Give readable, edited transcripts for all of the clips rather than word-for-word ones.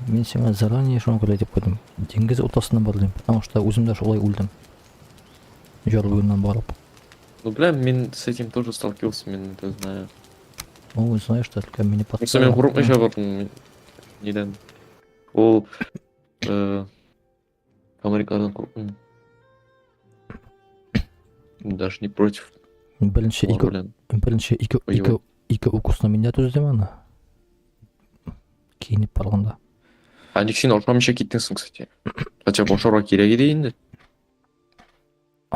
Мен сеңа заранее шоңғылай деп қойдым. Деңгіз ортасынан бар деймін, потому что өзім даже олай өлдім. Жол бойынан барып. Ну, бля, мен с этим тоже сталкивался, мен это знаю. Ну, знаешь, только мені Просто мен қорықпайша бардым неден. Ол Америкадан қорықпаймын. Даже не против. Бірінші екі укусына мен де төздем ана. Киініп барғанда. А ник сен ұрпамыша кеттіңсің, кстати. Хотя бы ошарға керек еді енді.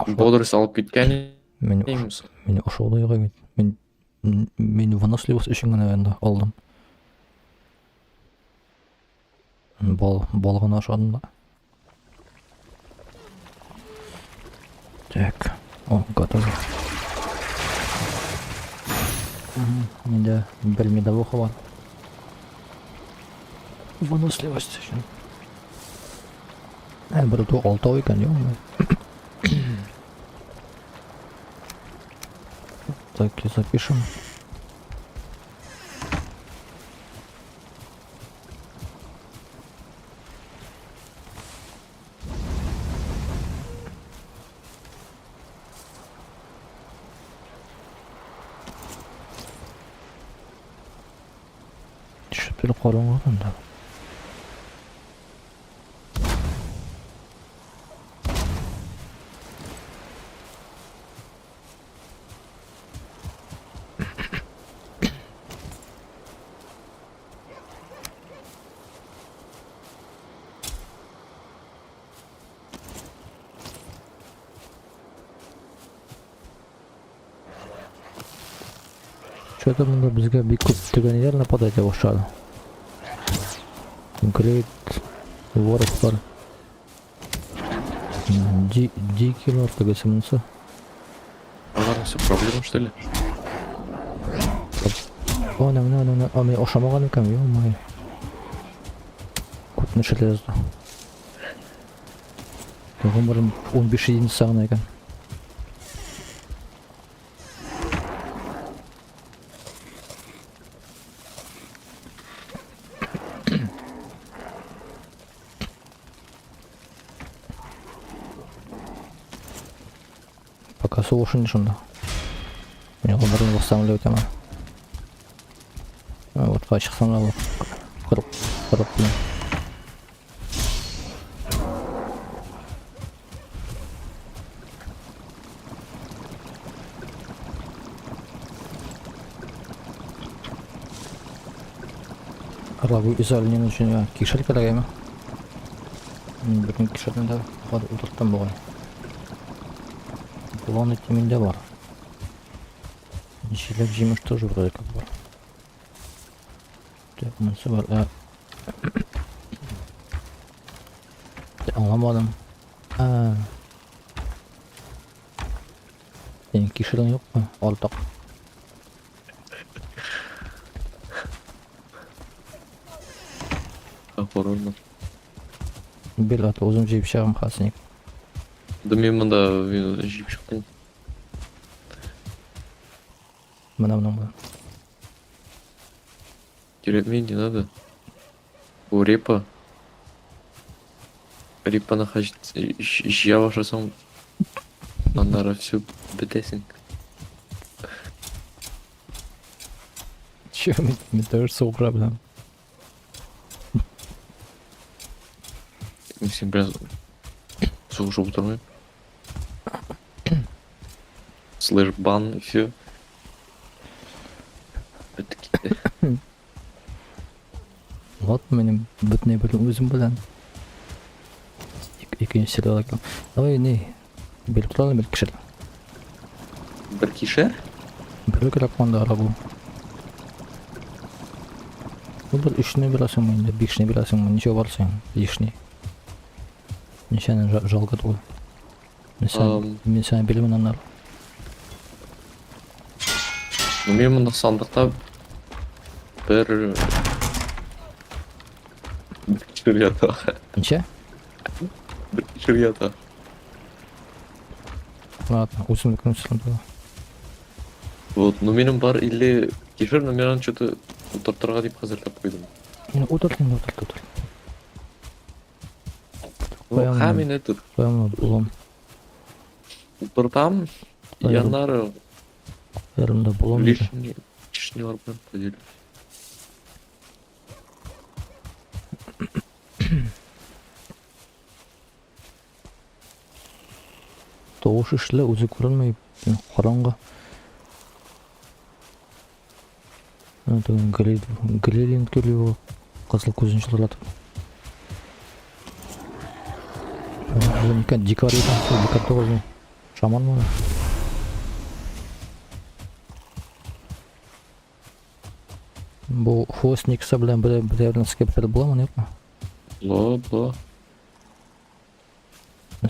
Бодрость алып кеткен дейміз. Мені ошолай қоймайды. Мен выносливость үшін ғана енді алдым. Балғын ашадым да. Так. О, готово. Менде бір медовуха бар. Выносливость үшін. Бір то алтау екен, ё-моё. Так, и запишем. Что-то қараңғы да. Что-то мында бізге бик көптеген нелер нападать ете башлады. Конкрет воров бар. Дикилар тегесі мұнысы. Ағарың все проблема, что ли? А мен ошамаған екем, ё-моё. Көтіні железді. Ғұмырым 15 едінші сағына екен. Пока соғышын шында. Мен ғұмырын бастамылы өтемін. Вот шықсам да қырып білем. Арабы изалінен үшін кешір керек еме. Бүгін кешірден де бар ұлдырттан болған. Планы теменде бар. Желек жеміш тоже вроде как бар. Так, мұнысы бар. Аңламадым. Сенің кешірің жоқ па? Алтақ. Охорона. Бел аты өзім жейіп шығам қасынек. Да мен мұнда жиіп шықтым. Мына ба. Керек мен не надо. У репа. Репаны жия башасаң, аннары все бітесің. Че, мен тоже соғыра білем. Мен сен біраз соғышып отырмайым. Слэш бан и все. Вот, менің бүтіне білім өзім білем. Екінші сері алакем. Давай, не, беліп тұралым, беліп кішір. Бір кишер? Білі керек қонда арабу. Бұл үшіне біласың мен, бекшіне біласың мен, неше барсың, бекшіне. Нешенің жалғат ғой. Мен сәне білімін анар. Мен мұнда сандықта бір кишер ята. Неше? Бір кишер ята. Ладно, өзімдікін сұрымды. Вот, ну менің бар или кишер, но мен что-то утыртырға деп қазір тап қойдым. Отыртын. Koyamam. Hemen etir. Koyamam bulam. Утыртам, Ayarım. янары Elimde bulam dedi. лишний бар bilan поделюсь. Doğuş işle özü görünmeyip karanga. Глелин geliyor. Kızıl gözün çıldırladı. Bu nikan dikaridan dikkatli ol. Şaman mı? Bu Hostniksa bilen bilen skepter bulamam yok mu? Bla.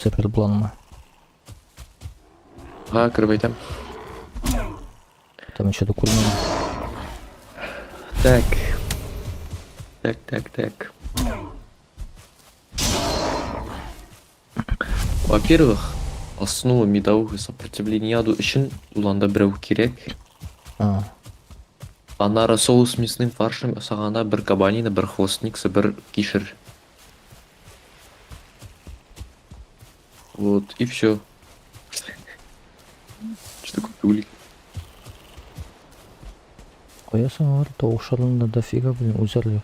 Sefer bulamam. Ha, kırıp aytam. Там еще документ. Так. Во-первых, основа медового сопротивления яду үшін уланда біреу керек. А, Анары соус мясным фаршем сағана бір кабанина, бір хвостниксы, бір кишер. Вот, и все. Что такое улик? koyasın var. Doğuşlarında dofiga bilen özel yok.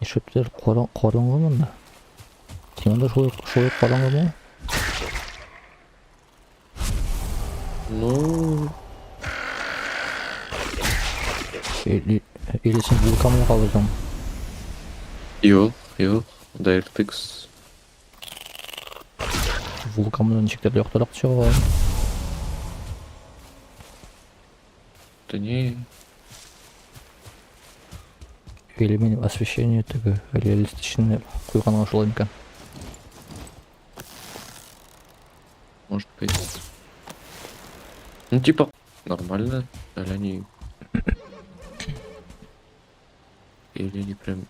Eşitler korangı mı da? Kimde şoy korangı mı? Ну, Elisin vulkanı kalacağım. yok. DirectX. Vulkanın içikleri yoktur akçı var. Да не, Или benim освещение такое реалистичное кuyğana ошол экен. может быть. Ну, типа, нормально. Или они прям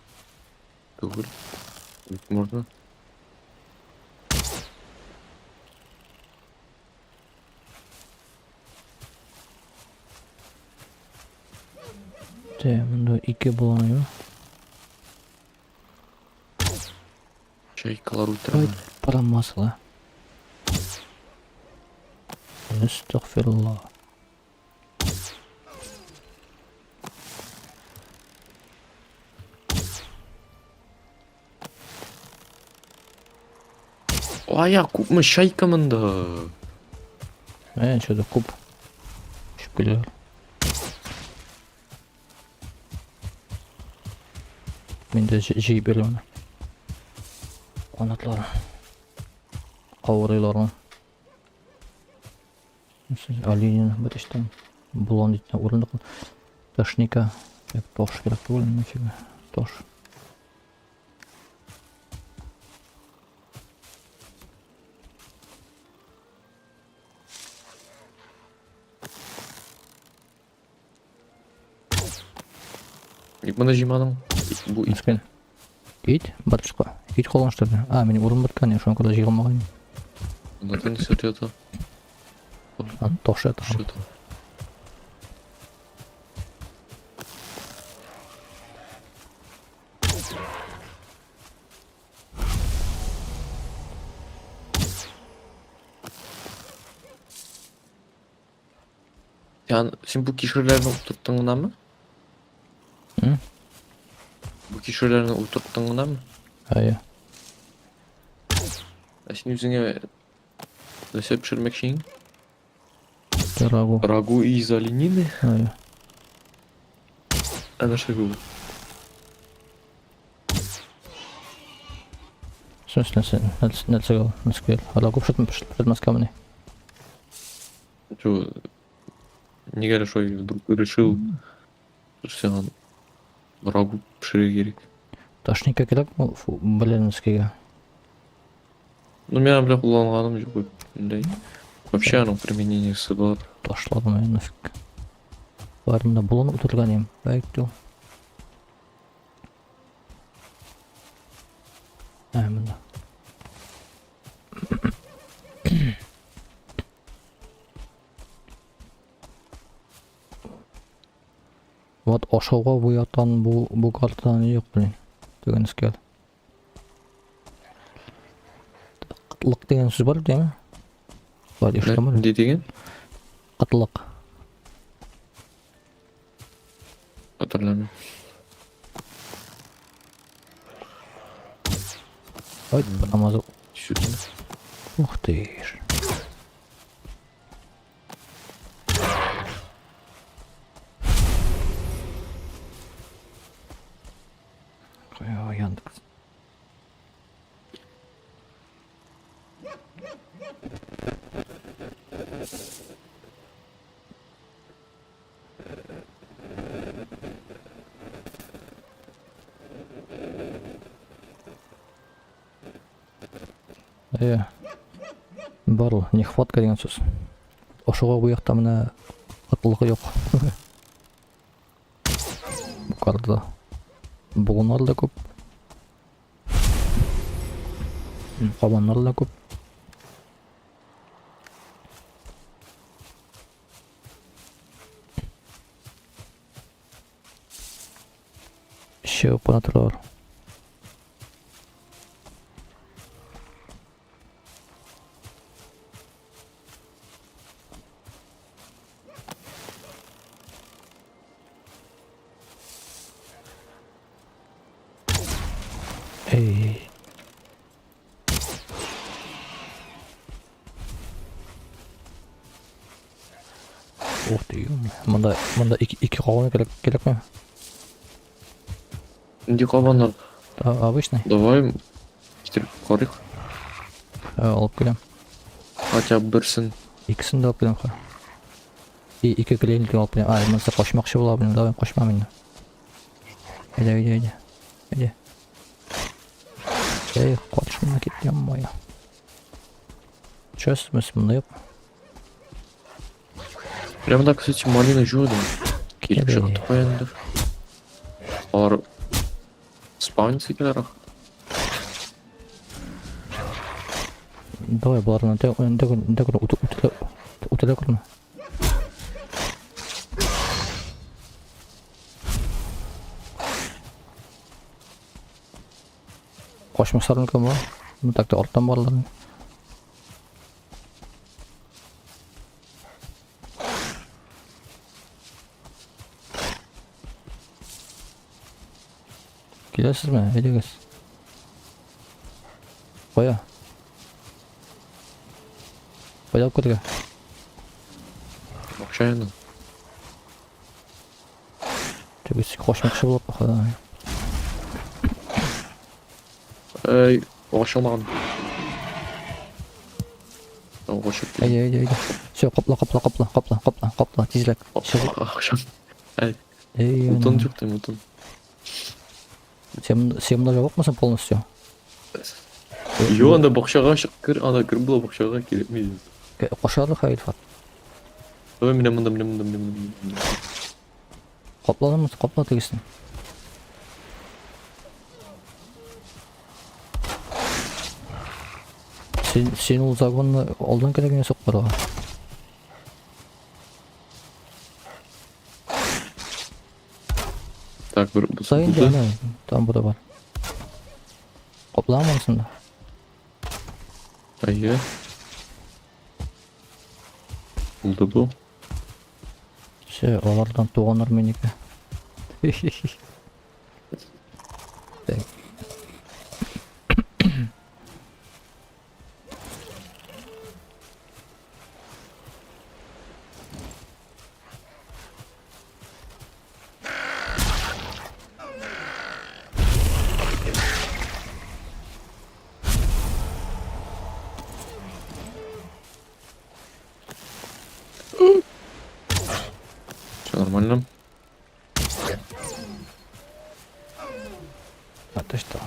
говорят. Ведь можно. Bunda 2 bulanıyor. Чайкалар Ой, ультра. paramazla. Estağfirullah. Ая, мы шайкамында. Şöyle kup. Şükürler. Ben de jeyip veriyorum. Kanatları. Kavraylarım. Alinin bir işte bulan içine uğrunda taşnika. Toş gerek değil mi? Toş. Мына жиманың bu it. Mesken. İt, batışka. İt kullanıştırdı. Aa, benim urun batkan ya, şu an kadar yığılmağın. Onlardan satıyor da. Toş et. Что-то. Yani şimdi bu kişilerini oturttuğundan mı? Hı? Bu kişilerini oturttuğundan mı? Hayır. Şimdi yüzüne nasıl pişirmek şeyin? Рагу. Рагу из оленины? Hayır. Она шагу. В смысле, насгел. Рагу пишет камни. Чё, не говоря, что я вдруг решил, что он рагу пішіре керек. Ташника керек bu Беленскийге. Ну, мен бля kullanғаным жоқ. Мындай. Вообще аның применениесі бар. Ташлады мен нафиг. Барында буланып отырған ем. Бәйттіл. Мында. Вот ошауға буятан bu kartani yok блин. Деген скел. Qatlık degen söz var değil mi? Var işlemir. Ne degen? Qatlık. Hatırlamıyorum. Ay namazı. Şurada. Değil. Ya yandık. Бар ул, нехватка деген сөз. Ошого бу жакта мына кытлыгы жок. Букарда бугунар да көп. Кабаннар да көп. Ще патруль. Эй. Ух ты, мында iki каган керекми? Не кабанlar. Обычный. Давай китерip корыйк. Алып келем. Хотя бы бірсін. Икисini de алып келем. Iki клейнлик алып келем. Мен сізді қошмақшы болабын. Давай қошма мені. Әйде. Эй, қошмына кеткен бая. Чөз мында yok. Прямо так, кстати, малина жуды. Келіп Эй. шығып қояндар. Алар спаунсы келер. Давай бұларына утыла көріне. Қошмақсарын кім бар? Бұны такта орттан барларын. Келесіз ме? Әйдегіз. Қоя. Қоялып кетіге. Ақшайын. Тегіз қошмақшы болып бақыда. Эй, оғашылмаған. Оғашып келді. Әйде. Все, қопла. Тезірек. Ақшам. Эй, Эй, ұтын жоқ дейм, ұтын. Сен мұнда жауап мұсың полностью? Йо, анда бақшаға шыққыр, анда кір бұл бақшаға керекмейді. Қошарлы қайыр фат. Ой, міне мұнда. Қопла тегісін. Сен ол загонны олдан керегіне соқ бар оға. Так, бір бұл Сайын бұлды. де, там бұда бар. Қопла амансында. Айе. Бұлды бұл. Все, олардан туғанар менекі. Все нормально. А ты что?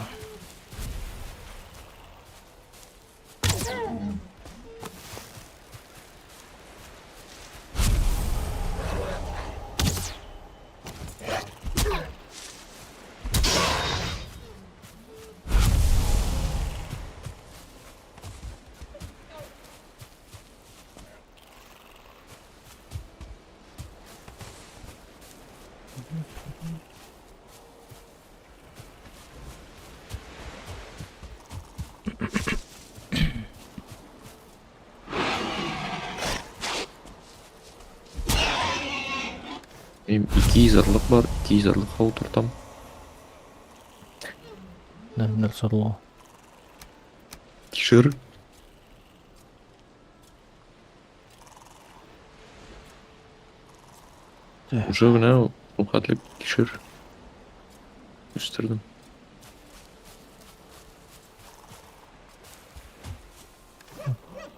Мен 2 зарлық бар, 2 зарлық отыртам. Нәр сорлоо. Кишер. Уже гына ухатлык кишер. Үстірдім.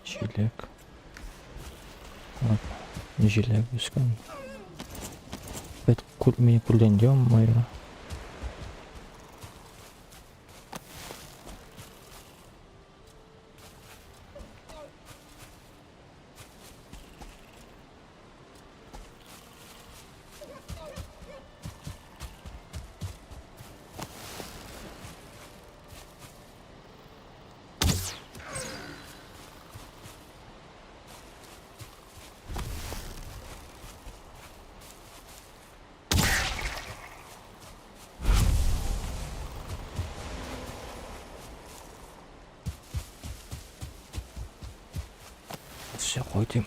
Жилек. Вот. Жилек өскен. Это мені көлден моя. Все, қойдым.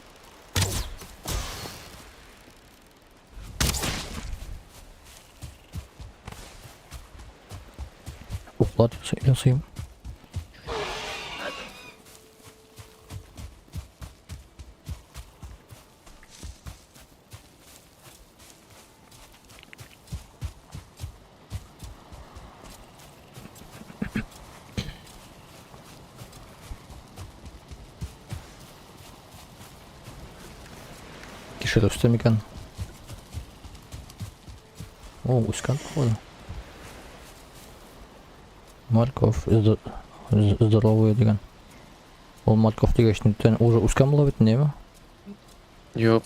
Уклад жасайым. Кишер өстем екен. О, өскен походу. Марков здоровый деген. Ол Марков дегеншін уже өскен бола бетін, не ме? Yok.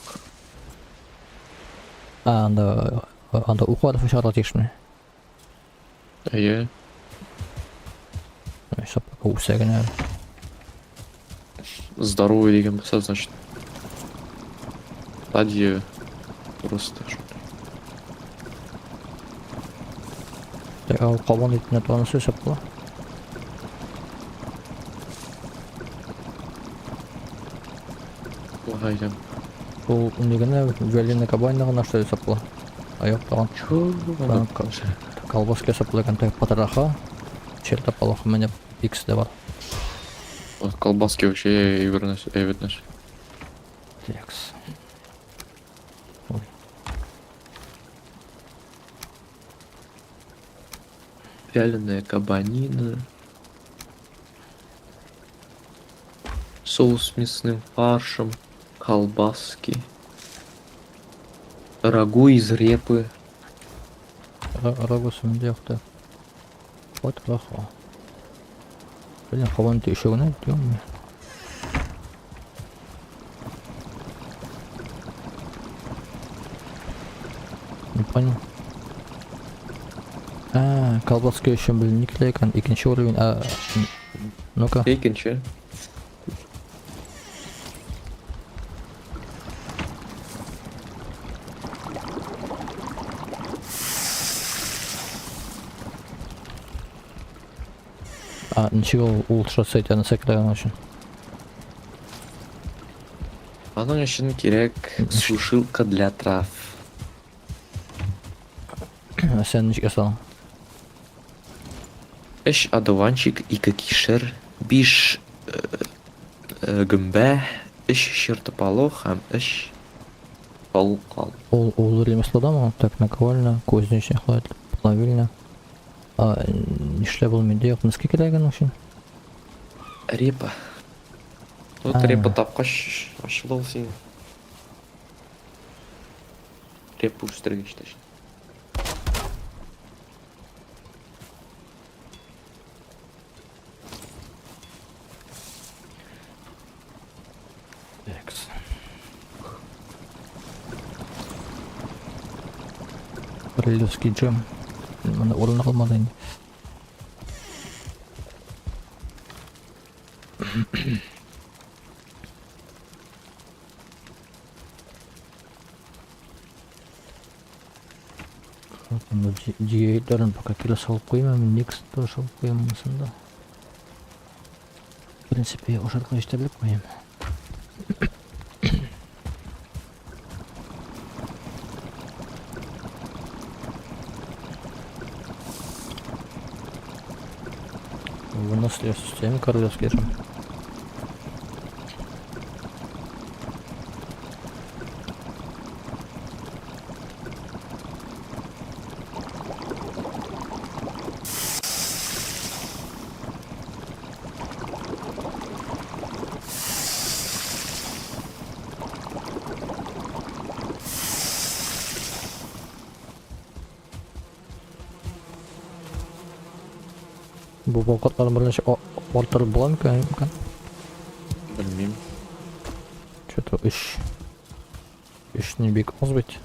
Анда Ухватов шарла текшіне. Әйе. Сапака өсеген әрі. Здоровый деген болса, значит. Стадия просто. Ал қабан етіне туанысы сапла. Лагайден. Бұл негені вәліне кабайнағын ашты сапла. Аяқ таған. Колбаски сапла екен той патараха. Черта палаха мене X де бар. Колбаски вообще эвернеш. X. Вяленая кабанина. Соус с мясным фаршем. Колбаски. Рагу из репы. Рагу сымды яқты. Патараха. Блин, қабанды еще гына идем. Не понял. Колбаски үшін білінікілі екен, екінші уровень, ну-ка. Екінші. Ничего улучшаться етені секіреген үшін. Аның үшін керек сушилка для трав. Сен ничего салың. 3 одуванчик, 2 кишер, 5 гүмбә, 3 чертополох һәм 3 палкал. Ол ремесло да ма? Так, наковальня, кузнечный хват, плавильня. Нишле болмайды, yok, низки кереген үшін? Репа. Вот репа тапқаш ашылау сен. Репа үстіргеш тәшін. Королевский джем. Мана орын қалмады енді. Жиейдерін пока келе салып қойма, мен next тоже салып қоймын мұсында. В принципе, ошарқа ештерлік қойым. Выносливая система королевский режим. Bu ovqatlarni bir necha orttirib bo'larmikan? Bilmeyim. Что-то ish не бек oz bit.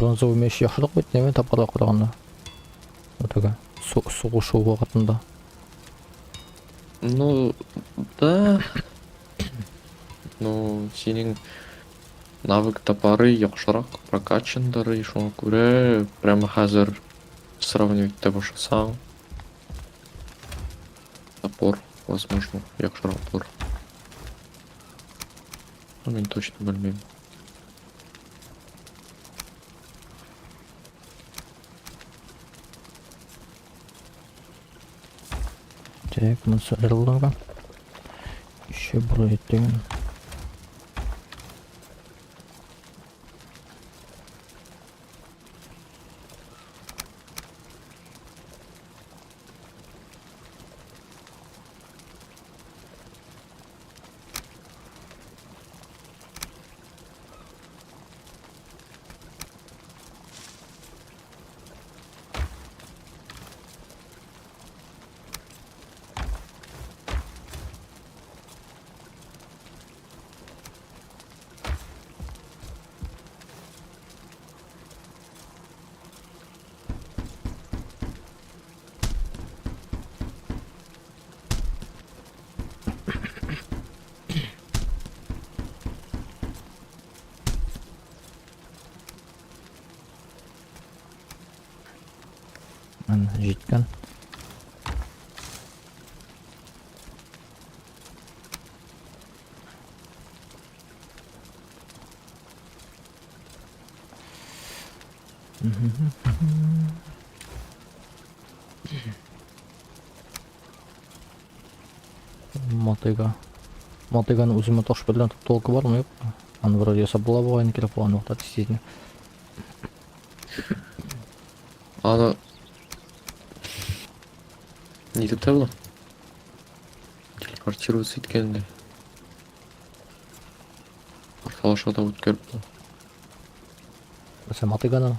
Bronzovый меч yaxshiroq bit, неме тапқаroq qaraganda. O'taga sug'ushuv vaqtida. Ну, да. Ну, сенің навык тапары яқшырақ прокачандары, шоңа күрә прямо хәзер сравнивать итә башласаң, топор, возможно, яқшырақ булыр. Но мен точно белмим. Так, bunisi ayrılgan. Еще buraya ettiğin. Жеткен. Мотыганы өзіме тош білден толқы бар ма, жоқ? Аны вроде сабыла болайын керек болған уақытта тестейтін. Аны не тіпті бұл? Телепортироваться еткенде. Порталашада өткеріп бұл. Сен мотыганы?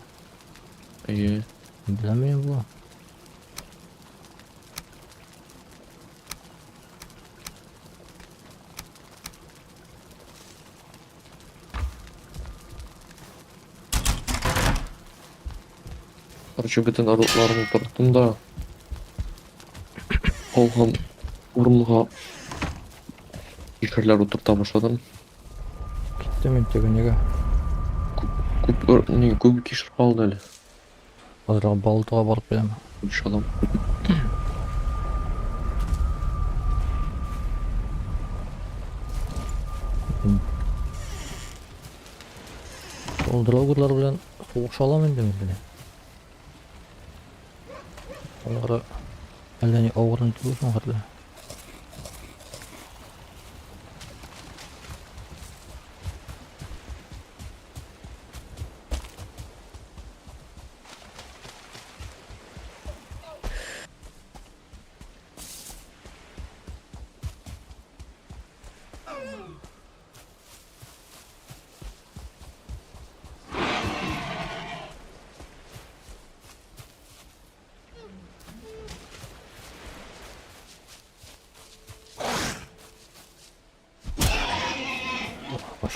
Ие. Білмеймін бұл. Короче, бүтін аруларымы тұрттым да қалған орынға икерлер отырта башладым. Кетті мен тегі неге? Көп кешір қалды әлі. Қазіргі балытыға барып келемін. Үш адам. Ол драугырлар білен соғыша аламын енді мен. Олары әлдәне ауырын түгісін қарды.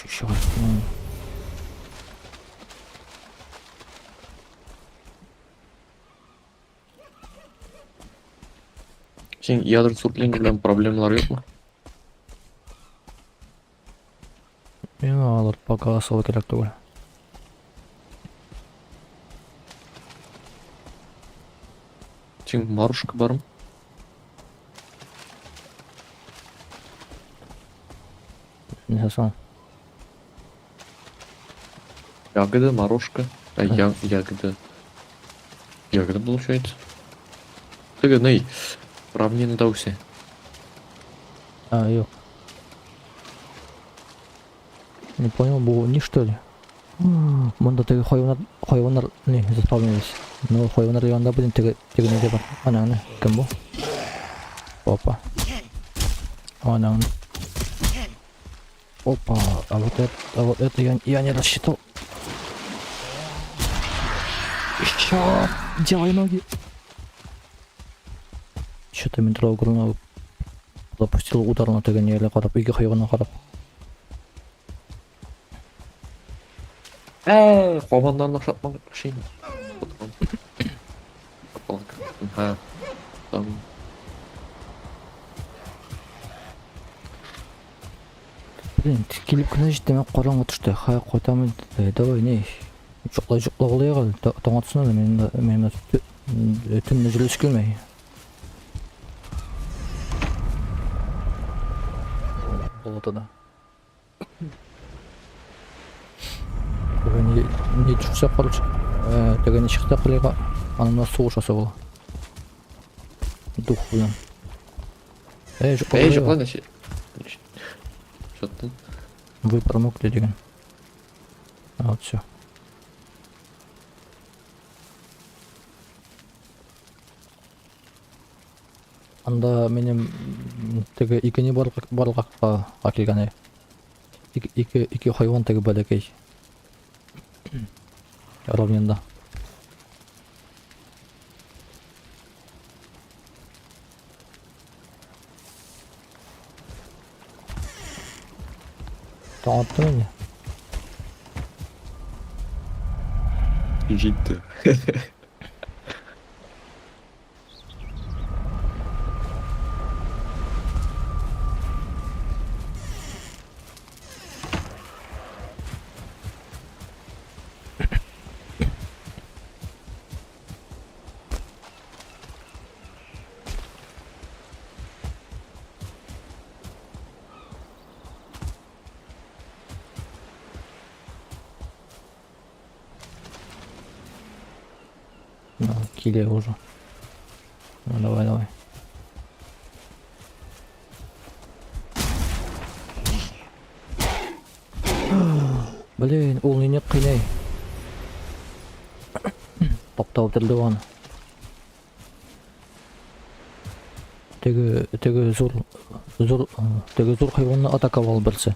шығар. Сен ядро сүртілген білен проблемалар жоқ ма? Мен алар пока асылы керек түгіл. Сен Марушка барым? Не сасан. Ягода, Марушка. Ягода. Ягода получается. Тыга, ней. Равнение даусе. Yok. Не понял, бұл не что ли? Мұнда теге хайвандар не заспавнились. Но хайвандар районда блин теге неде бар. Ана, кім бұл? Опа. Ана. Опа, а вот это я не рассчитал. Еще делай ноги. Что-то метро угрюмо запустил удар на теге неге қарап, үйге хайванға қарап. Қомандарына шатман кішейін. Ха. Там. Блин, келіп күні жетеме қораңға түшті. Хай қойтамын. Давай, не? Жұқлай қолайға. Тоңа түсінеді. Мен түніне жүріліс келмей. Болады да. Не жүрсе құрылшы. Тегені шықты қылыға. Анына соғышасы бол. Дух білін. Жұқлай да Что-то. Вы промокли деген. Вот все. Анда менің теге икені барлыққа келгені. Iki hayvan теге бәлекей. Равненда. Таң атты мене. Жетті. Киле уже. Ну давай. Блин, ол не қинай. Топтап тұрды оны. Теге зор хайванны атаковал бірсі.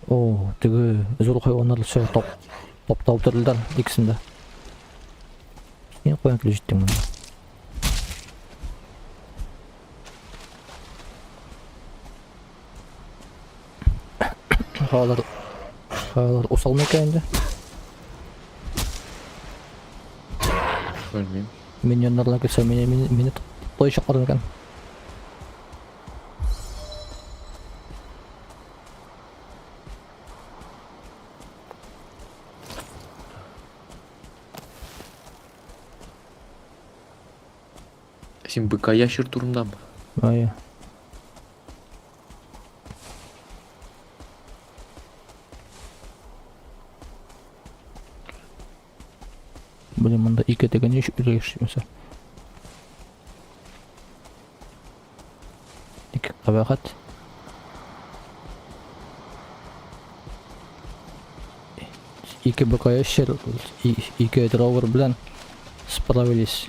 О, теге зор хайвандар все топтап тұрдылар икісінде. Не қоян келе жеттің мұны. Қалар осал мекайында. Білмеймін. Миньонлардан келсе мені той шақырын екен. Сен быка ящер турындамы? Ай. Блин, мында ике деген не үйлегішімесі. Ике қабағат. Ике быка ящер, ике дровер білен справились.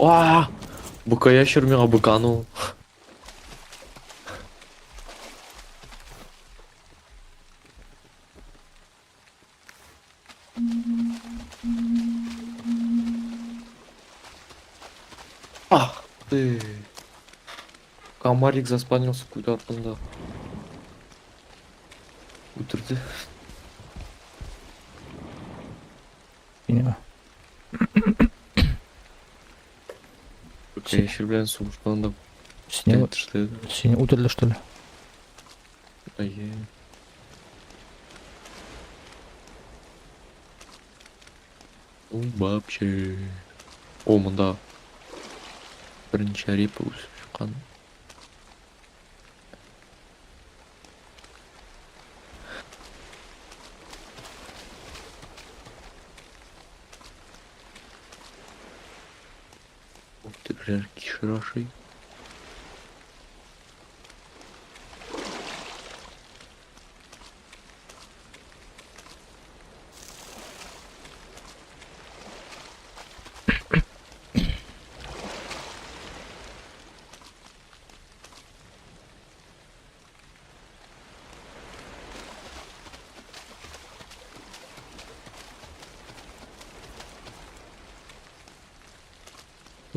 Быка ящер мега быкану. Ах ты. Комарик заспанился куда артында. Өтірді. Неме? Быка ящер білен суғышпағында Сені тіштеді. сені утерлі, что ли? Ае. Вообще. О, мында. Бірінші репа өсіп шыққан. Тігрер кишірашай.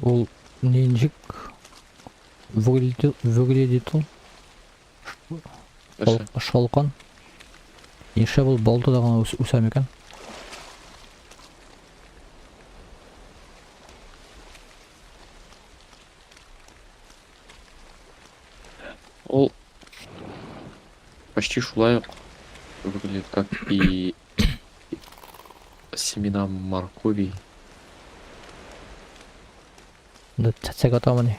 Ол ненжік выглядит ол Әші. шалқан. Еше бұл болды да ғана өсәм екен. Ол почти шулай выглядит, как и семена моркови. Да цәцәк атамыны.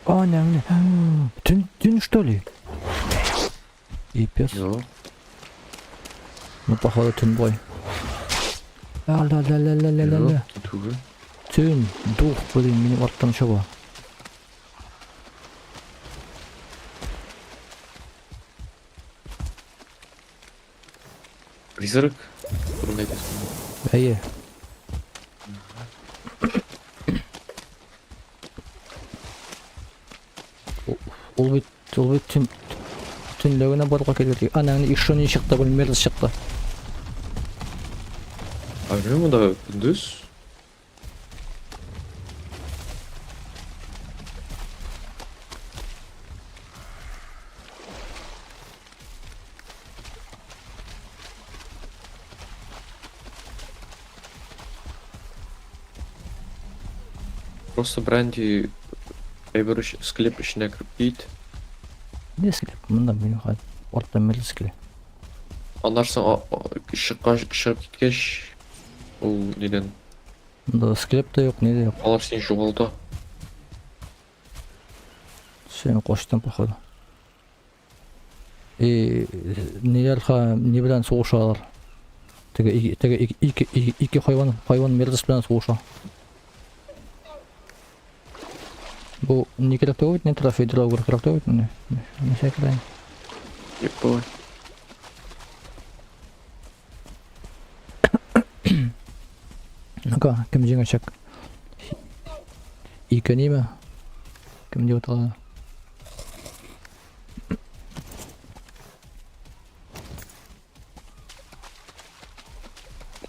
А, не. Тюн, что ли? И пес. Йо. Ну, походу, тюнбой. Ля-ля-ля-ля-ля-ля-ля. Түгі. Тюн, дух, блин, менің арттан шаба. Призрак. Бұрын айтасың. Әйе. Ол бит түнлігіне баруға келгелі. Анаңны еще не шықты, бұл мерз шықты. А білмем, мұнда күндіз. Просто бренди әйбір склеп ішіне кіріп дейді. Не склеп, мында менің қай. Орта мерз склеп. Анарсың шығып кеткеш, ол неден Да склеп та yok, не де yok. алар сен жоғалды. Сені қоштан, походу. И не білән соғышалар. Теге iki hayvan мерзіс білән соғыша. Bu не керек те не трофей драугер керек те не? Не секірайын. Еп бай. Ну-ка, кім жеңешек? Икі неме? Кім деп отырған?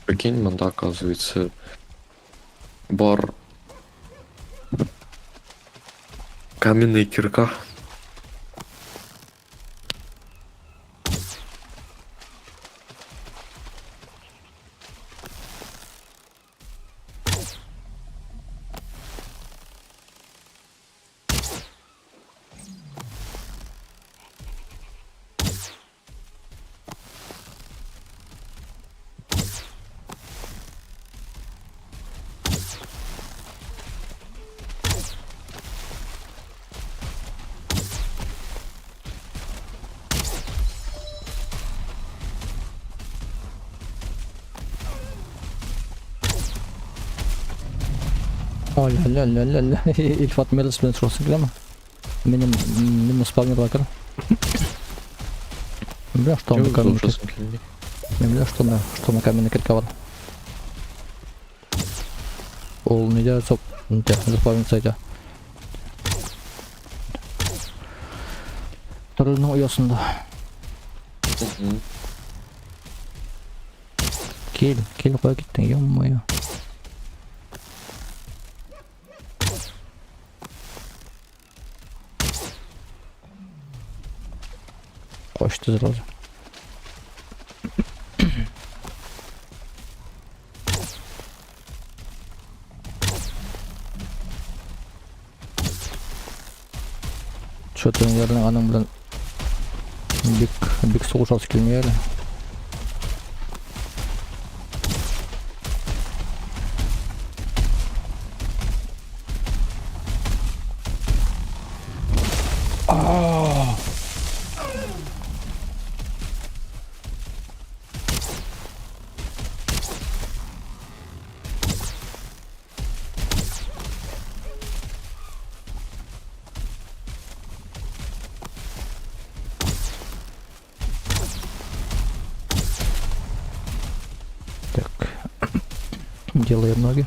Прикинь, мында, оказывается, бар каменная кирка. Ля-ля-ля-ля-ля. Ilfat Melis bilen şurası bile ama. Benim spawner bakar. Бля, что он на каменной кирке? Бля, что на каменной кирке var. Ол не делает соп. Заспавнится эти. Тарылның ұясында. Кел қоя кеттің, ё-моё. Қошты сразу. Что-то, наверное, аның білін бек соғышасы келмей әлі. Так, делаем ноги.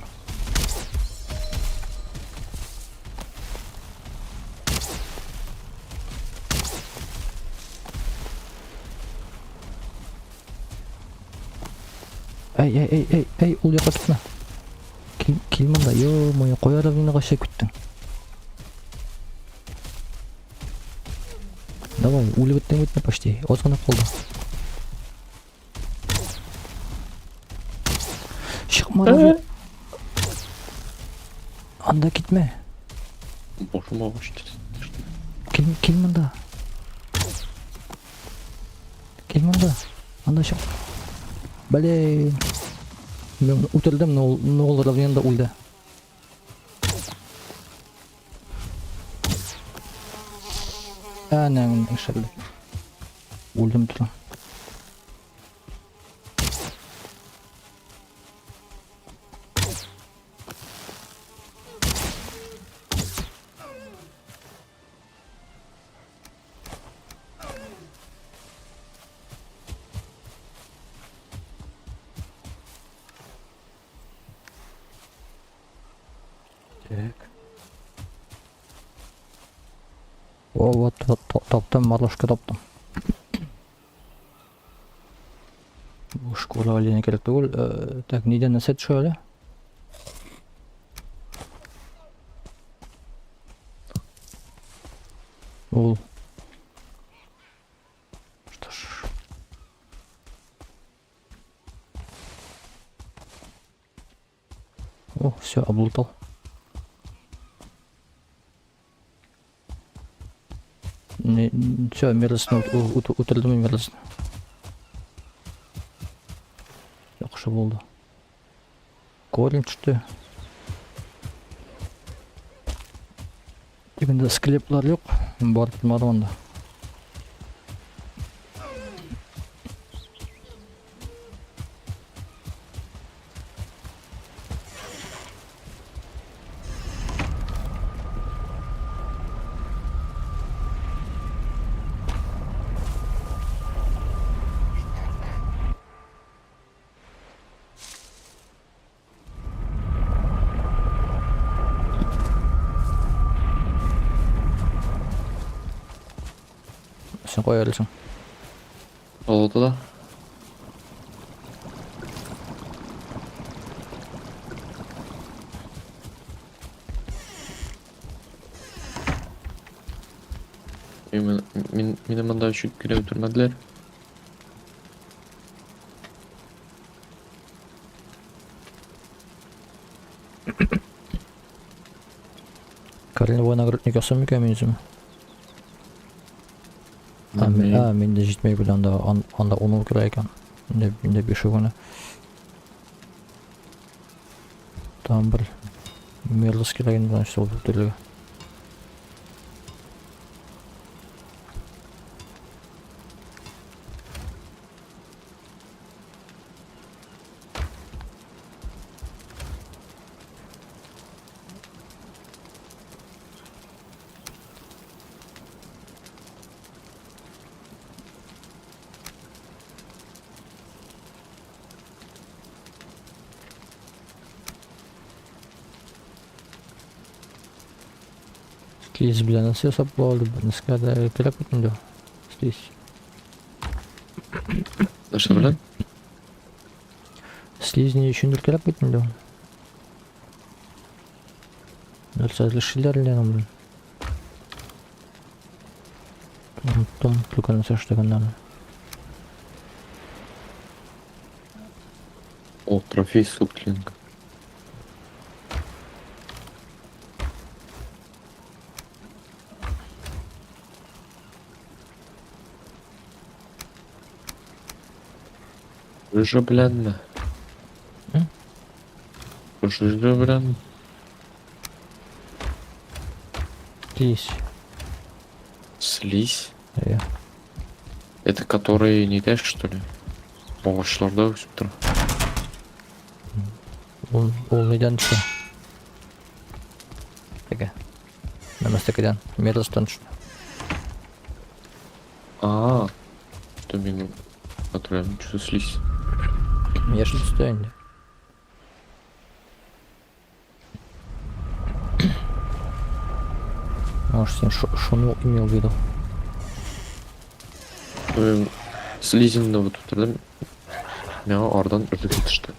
Эй, ул жаққа кетме. Кел мында, ё-моё, қояр авнина шек біттің. Давай, улы біттің бітме почти, озғана қолда. Шықма, анда кетме. Бошыма қошты. Кел мында. Кел мында. Анда шық. Блин. Мен утырдым, но ол равненда ульда. Анан шалды. Ульдым тұрам. Так. О, вот таптым, марлашка таптым. Bu şkola haline gerek değil. Так, неден насет şöyle. Ol. Что ж. О, все, облутал. Все, мерзостно утырдым мерзостно. Yaxşı oldu. Korun çıktı. Dibinde sklepler yok. Barıp bilmadım onda. Sen koyarsın. Oldu da. Мені мында чуть кире өтірмәділер. Каролина бойна нагрудник ясам мекен мен өзім? Мен де жетмей біле анда 10 кіра екен. Мен де 5 күні. Там бір мерліс кереген бұдан іште ол бүктерлігі. Слиз біле насыл ясап болды, нізкі да керек бүтінді. Слиз. Наша білен? Слизни үшіндір керек бүтінді. Дұрсазлы шилерлен білін. Том түлкінің сәштігінен. О, трофей суплинг. Уже біләнмі? Уже біләнмі? Слизь. Слизь? Я. Это которые не дашь, что ли? Оғашларда өсіп тұр. Ол неден түсті? Теге. Намастекеден. Мерлістен түсті. То мен отрываем, что слизь. Ешіл түсті енді. Может, сен шуну имел в виду? Слизинді вот отырдым. Мені ардан үрлік етішті.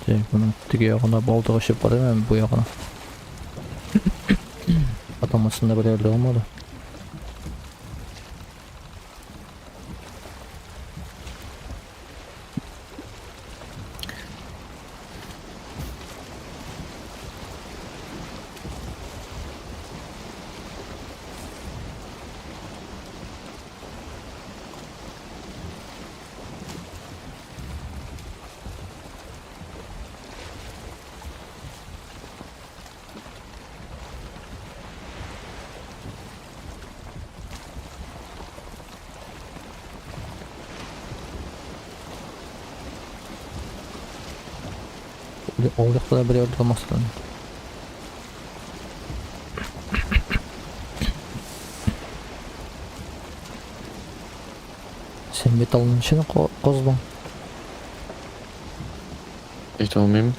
Бұның тіге яғына балдығы шеп бар емен бұ яғына. Атамасында бір әрді olmadı. Ол жақта да бір әрді қалмастырын. Сен металлың ішіне қоздың? Айта алмаймын.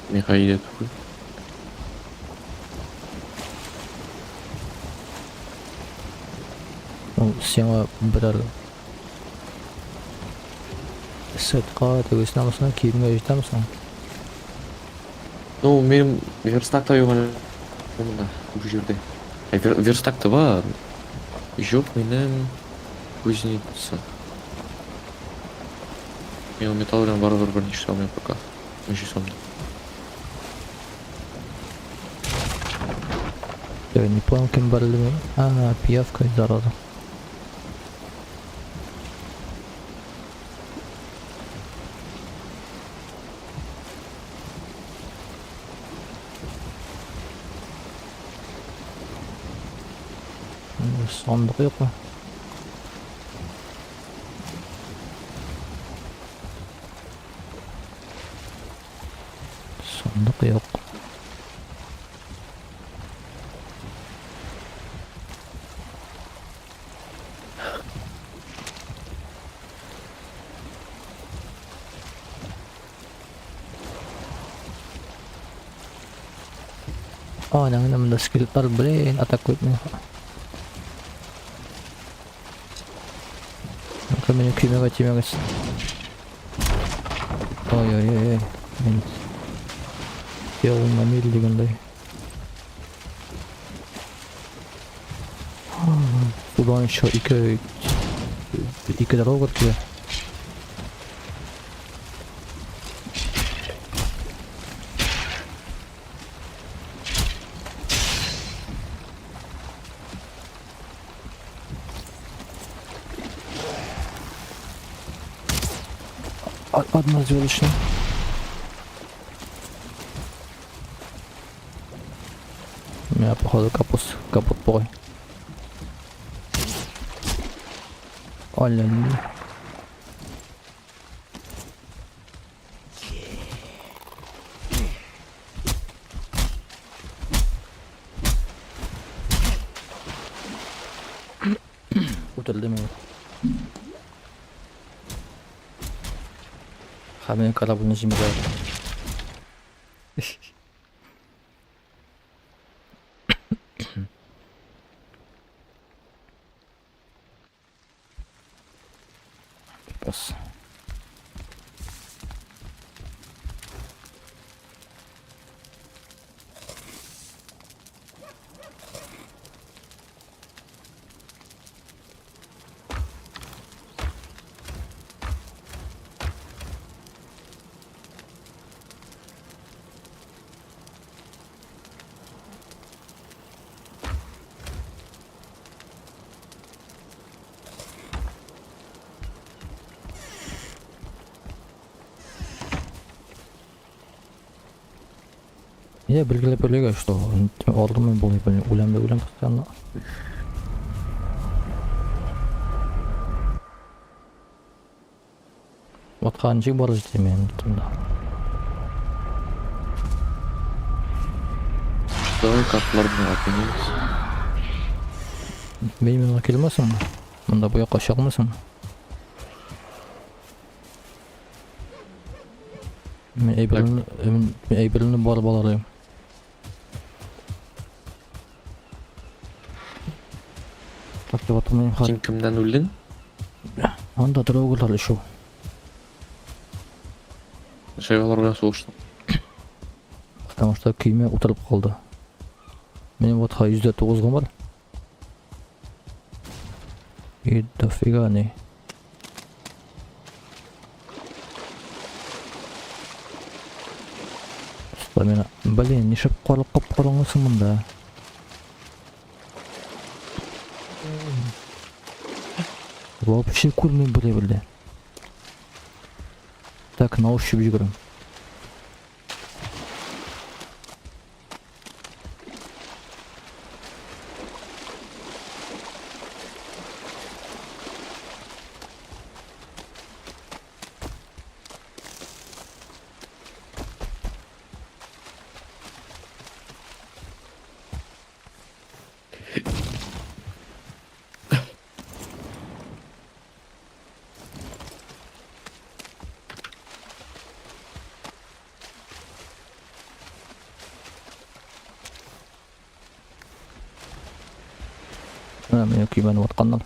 Мен қайда тұқы. Сені бір әрді. Сәтқа тәуесін алысына кейімге жетемісің? Ну, менің верстакта yoğun мында бұл жерде. Верстакта бар. Жоқ менің кузнеца. Мен металл білен бар-бар бірнеше салмайым пока. Неше сомды. Я не понял, кем барили. Пиявка и зараза. Sandık yok mu? Sandık yok. Ananın önümde skelettler bilen atak etmiyor. Meni kuymaga tiymegiz. Oy oy oy oy. Men yoluma mil degenday. Sudan şu iki dara gittiler. Admaz yol işine. Ya походу капут boy. Olali. Utildi mi? Hamle karabını şimdi Bas. Ya belgilep öyle işte o. Aldım ben bunu böyle ulan kıskanla. Vatkancı barış demeyin tutunda. Давай kartlarını atayım. Benim yanına gelmesin mi? Bunda bu yoka şakmasın mı? Ben Eybel'ini barbalarıyım. Takip atmayın har. Sen kimden öldün? Anda drogalar şu. Şeylerle soğuştum. Потому что kıyme oturup kaldı. Benim vatha %9'um var. И дофига не. Stamina. Блин, нишеп калып мында. Вообще көрмей біле. Так, на ощупь жүгірім. Meni kuymanıp atqanlar.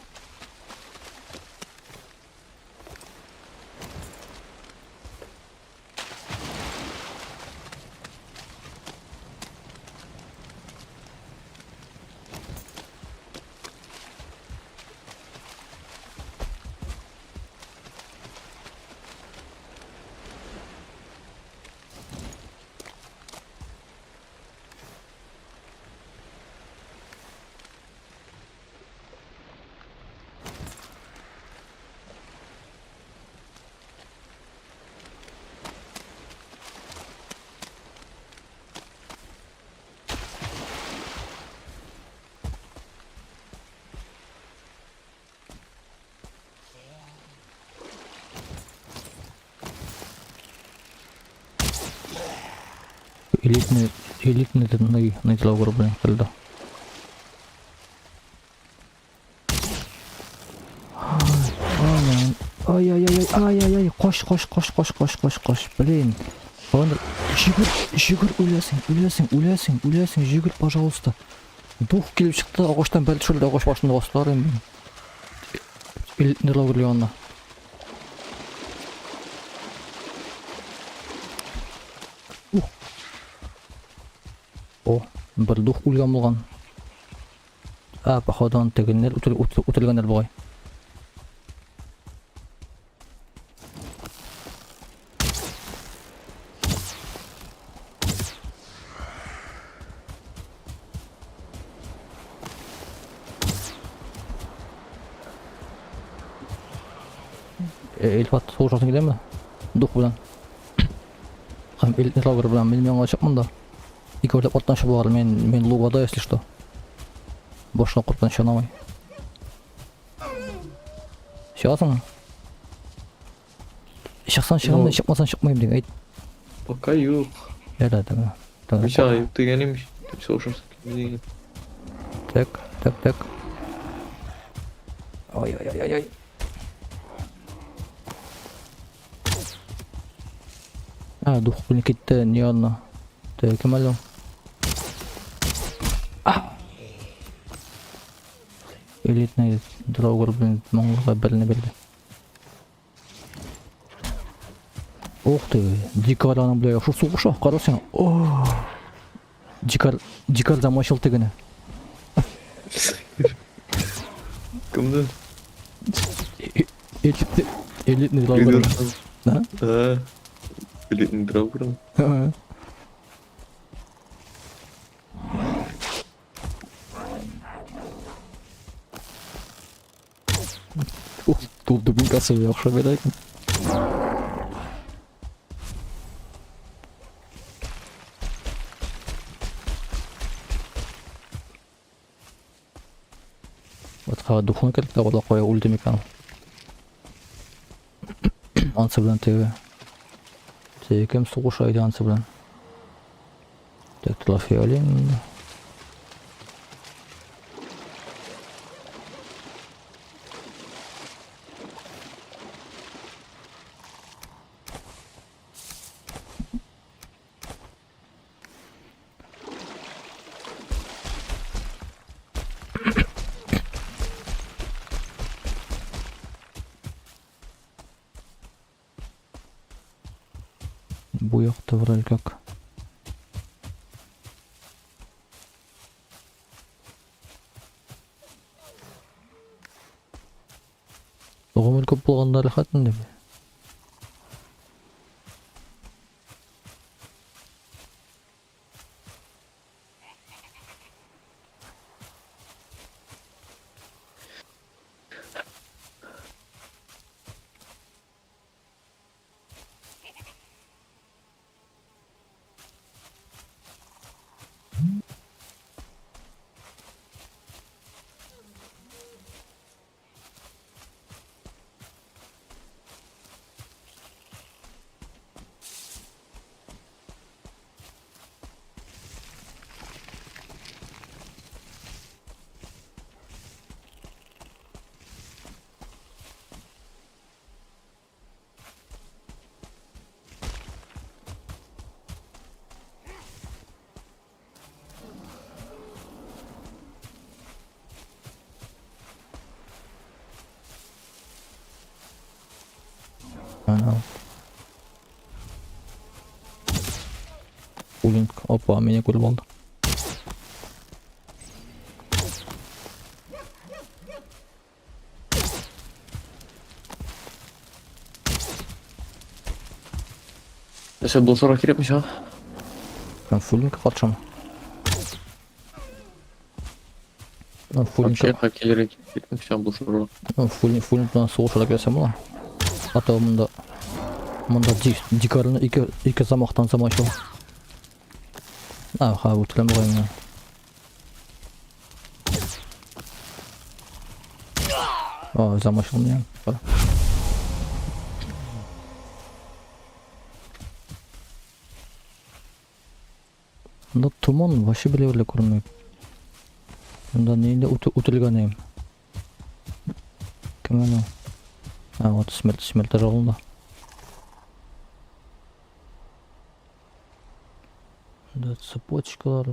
Элитный на килограмм, блин, когда. Ай, koş, блин. Жүгір, өлесің, жүгір, пожалуйста. Дух келіп шықты, ағаштан бәлді шөлді ағаш башында басылар, мен. Элитный лагерь янына. Bir duh ulgan bolgan. Pahodan tegenler utilganlar boy. Elfat soğuşasın gider mi? Duh bilen. Hem elitni lager bilen bilmeyen açıkmın da. İki orada ottan şu var men lugada esli что. Boşuna kurban şanamay. Şahsın. Şahsan şahsan Yok. çıkmasan çıkmayayım diye. Пока yok. Öyle deme. Bir şey ayıp degeniymiş. Tip soğuşarsın gibi. Tek tek tek. Ay ay ay ay ay. Duh bunu gitti niye anla? Tek kemalom. Elit neydi? Draugr bilen Mongola beline belli. Oh de, dikar anam bile şu soğuşa karasın. Oh. Dikar zamaşıl tegene. Kimden? Elit ne Draugr? Biliyorsun. Ha? Ha. Elitni Draugr mı? Dubin kasır yaxşı belek. Отқа духун керек та ола қоя өлді мекен. Ансы білен теге. Тегем соғыш айды ансы білен. Тек тылафи алин. Bu yoqda vral как. Оғымыл көп болғандар хатын деп. Ana. Ulink opa meni ko'rib oldi. Neyse buluşarak girepmiş ha. Ben fullink kaçam. Ben Вообще хакерлere gitmiş ha buluşarak. fullink bilan soğuşarak gelsem ulan. Hatta bunda dikarını iki zamaktan zamaşıl. Ha bu tülem koyayım ya. Zamaşıl yani. Bunda tuman başı bile öyle görünmüyor. Bunda neyinde utilganayım. Kemen o. Вот смерть rolunda. Да, цепочкалар.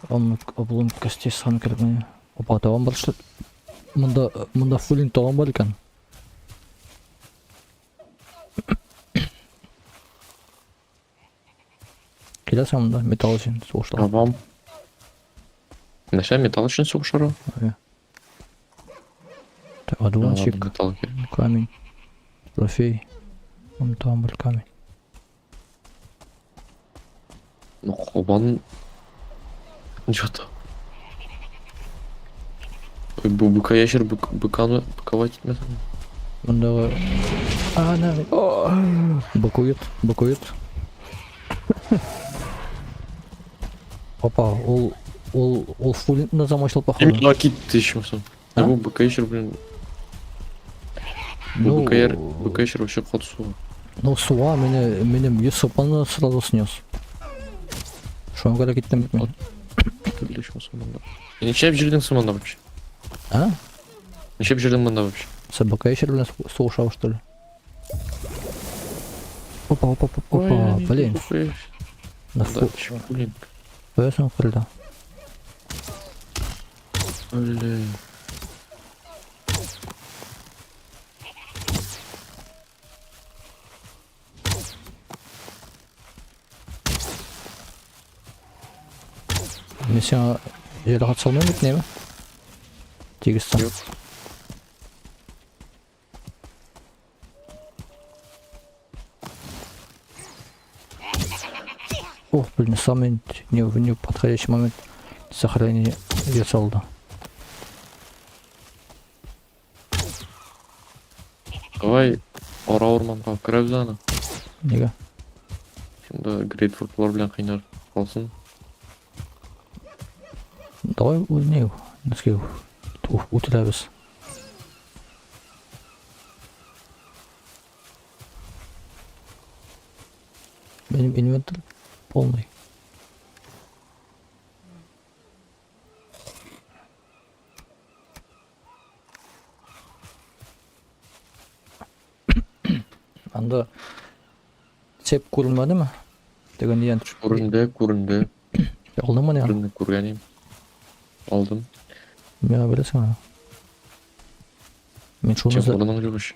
Облом костей сан керек мені. Опа, тағам бар что? Мында фулин тағам бар екен. Келесің мұнда металл үшін соғыштар. Табам. Нәрсе металл үшін соғышары? Одуванчик, Металл керек. камень, трофей. Вон там был камень. Ну, қобан... Что-то. Ой, бұл быка яшер быканы быковать етмесін. Мұндағы... Бакует. Опа, ол фулинтна замочил, походу. Именно кетті ешмесін. А? Бұл быка яшер, блин. Бұл быка яшер вообще қатысуға. Ну, суа менің есопаны сразу снес. Шоң gara кеттім бітмейді. Ешмесін мұнда. Нешеп жердіңсің мұнда вообще? А? Нешеп жердің мұнда вообще? Сен бака еще блин соғышау, что ли? Опа, блин. На Да, блин. Поясом крыльда. Блин. Мен сен жері қат салмайын бет, неме? Тегістім. Yok. Ох, блин, самый не подходящий момент сохранения я салда. Давай ора орманға кіріп заны. Неге? Şimdi грейпфрутлар білен қайнар қалсын. Давай не неске утилабыз. Менің инвентарь полный. Анда сеп көрілмеді ме? Деген ең Көрінді. алдың ма не? Көрінді көргенім. Алдым. Мен білесің ана. Мен шоны Чемпионның жүргіш.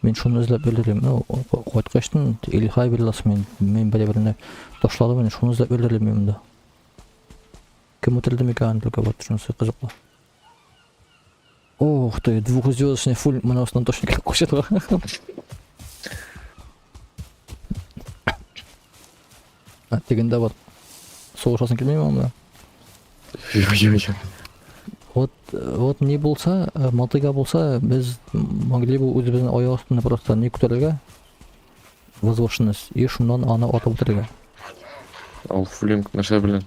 izlep belirleyeyim. Koytkaçtın ilhay billasın men bile taşladı men şunu izlep belirleyeyim da. Kim oteldi mekanikle bat şunысы қызықлы. Ох ты, двухзвездочный фуль мынасынан точно келіп қойшады ғой. Дегенде бар. Соғышасын келмей ма мына? Вот не болса, мотыга болса, біз могли бы өзіміздің аяқ астында просто не көтеруге возвышенность и шуннан аны атып отыруге. Ал фулинг нәрсе білен?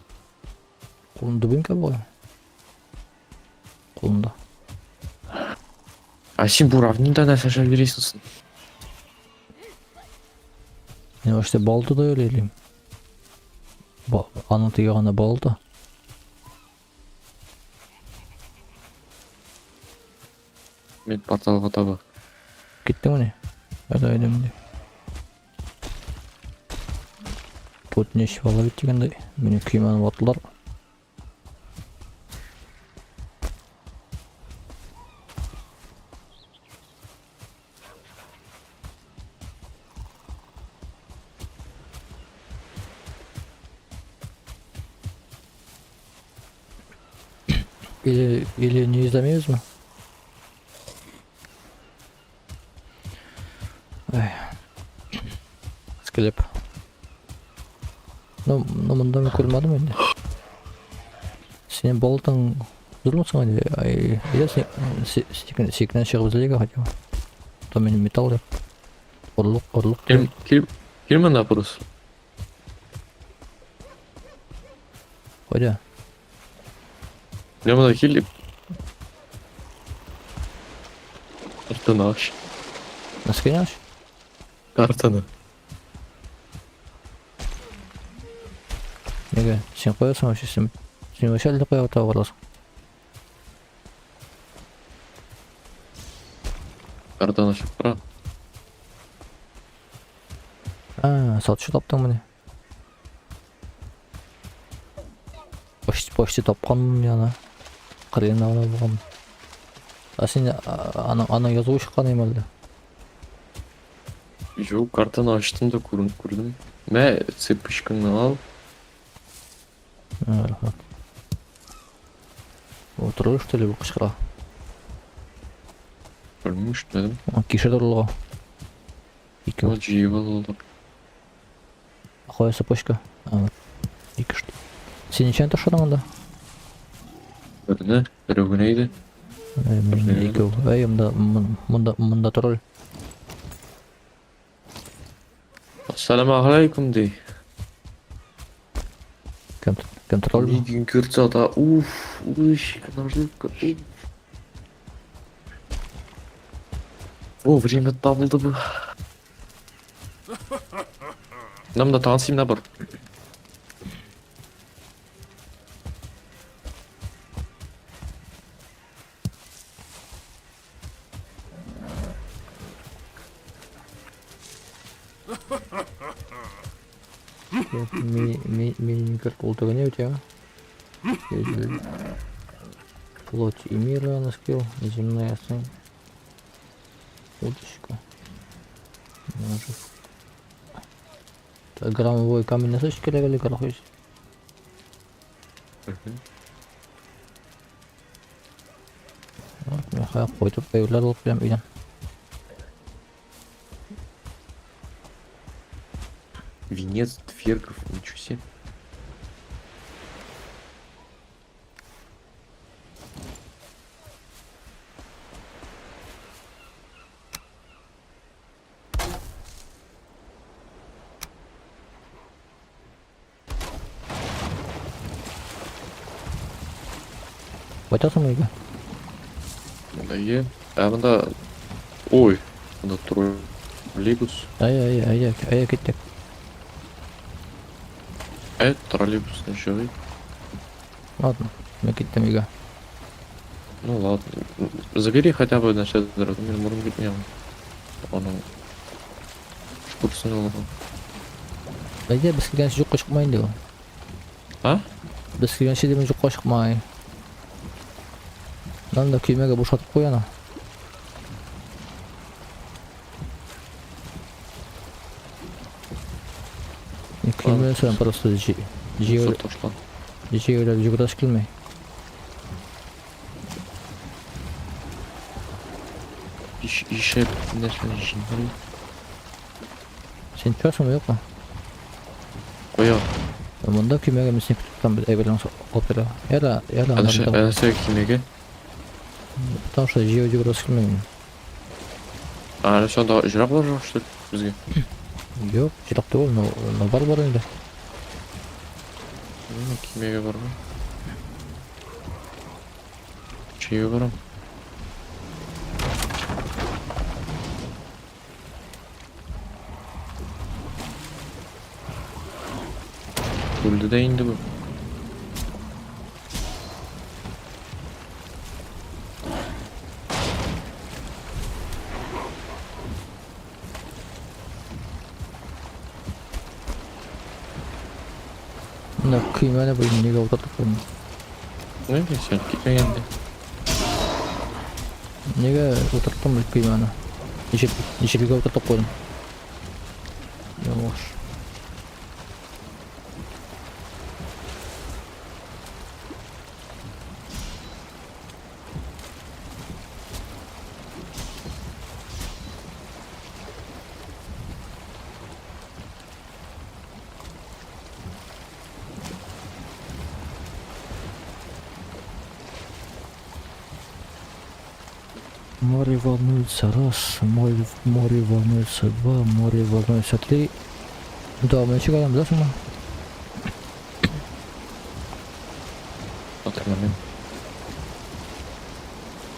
Қолында дубинка бар. Қолында. А сен бұл равнинда нәрсе жай бересің. Мен вообще балды да ойлаймын. Аны тіге ғана балды. Мен порталға табы. Кеттің міне? Әдәйдім де. Тут не швала бит дегенде. Мені күймені батылар. Или не изломеюз ма? Склеп. Ну мында мен көрмедім енді. Сен болтың durmasın hadi. Ya sekten шығып ізделеге хотя бы. То мен металл деп. Орлық. Келмен апырыз. Қойда. Мен мұнда келіп. Картаны аш. Наскільки аш? Картаны. Неге? Сен қоясың вообще сен вообще әлде қоя отыра барласың. Картаны ашып тұра. Сатушы таптың міне. Почти тапқанмын яна. Қырғын ана болған. А сен ана жазу шыққан емелді. Жоқ, картаны аштым да көрдім. Мә, цепочканы ал. рахмат. Отыру что ли бұл қышқыра? Білмеймін, ішмедім. Кеше дұрылға. Ол жиі болды. Қоя сапочка. Екі штук. Сен нешен ташыдың онда? Бірді, бірі күнейді. Мен екеу. Мұнда тұрыл. Ассаламу алейкум дей. Кем тұрыл Bir mu? gün Kürtçada kanarlık. Время табылды bu. Нам да танцим на бар. Мини-карт полтора у тебя. Плоть и мира на скилл. Земная сын. Удочка. Ножик. Так, граммовой камень на сочке левели короче. Я какой-то появлял прям виден. Венец твергов, ничего себе. Қайтасың ба үйге? Да е. Мында ой, мында троллейбус. Ай, кеттік. Троллейбус живый. Ладно, мен кеттім үйге. Ну ладно. Забери хотя бы на счет дорогу. Мен мұрын кетмеймін. Оның шкурсын алған. Айда біз келгенше жоққа шықмайын деп. А? Біз келгенше демен жоққа шықмай. Lan da kıymaga boşaltıp koyana. Kıymaya sen просто öyle жүгіраш келмей. Еще нәрсені жинай. Сен чуасың ба, жоқ па? Қоя. Мұнда күймеге мен сен күтіптен бір әбелің опера. Әлі кемеге? Потому что жүгіраш келмеймін. Әлі сонда жырақлар жоқ что ли бізге? Жоқ, жырақ түгіл, но бар енді. Кемеге бар ғой. Чүйе барам. Өлді де енді бұл. Мына күймені бұл неге отырдық қойын? Ne sen gitmeyende. Неге отырдым бұл күймені? Неше біге отырдық қойын? Ямаш. Море волнуется раз, море волнуется два, море волнуется три. Да, мы еще говорим, да, сама? Hatırlamıyorum.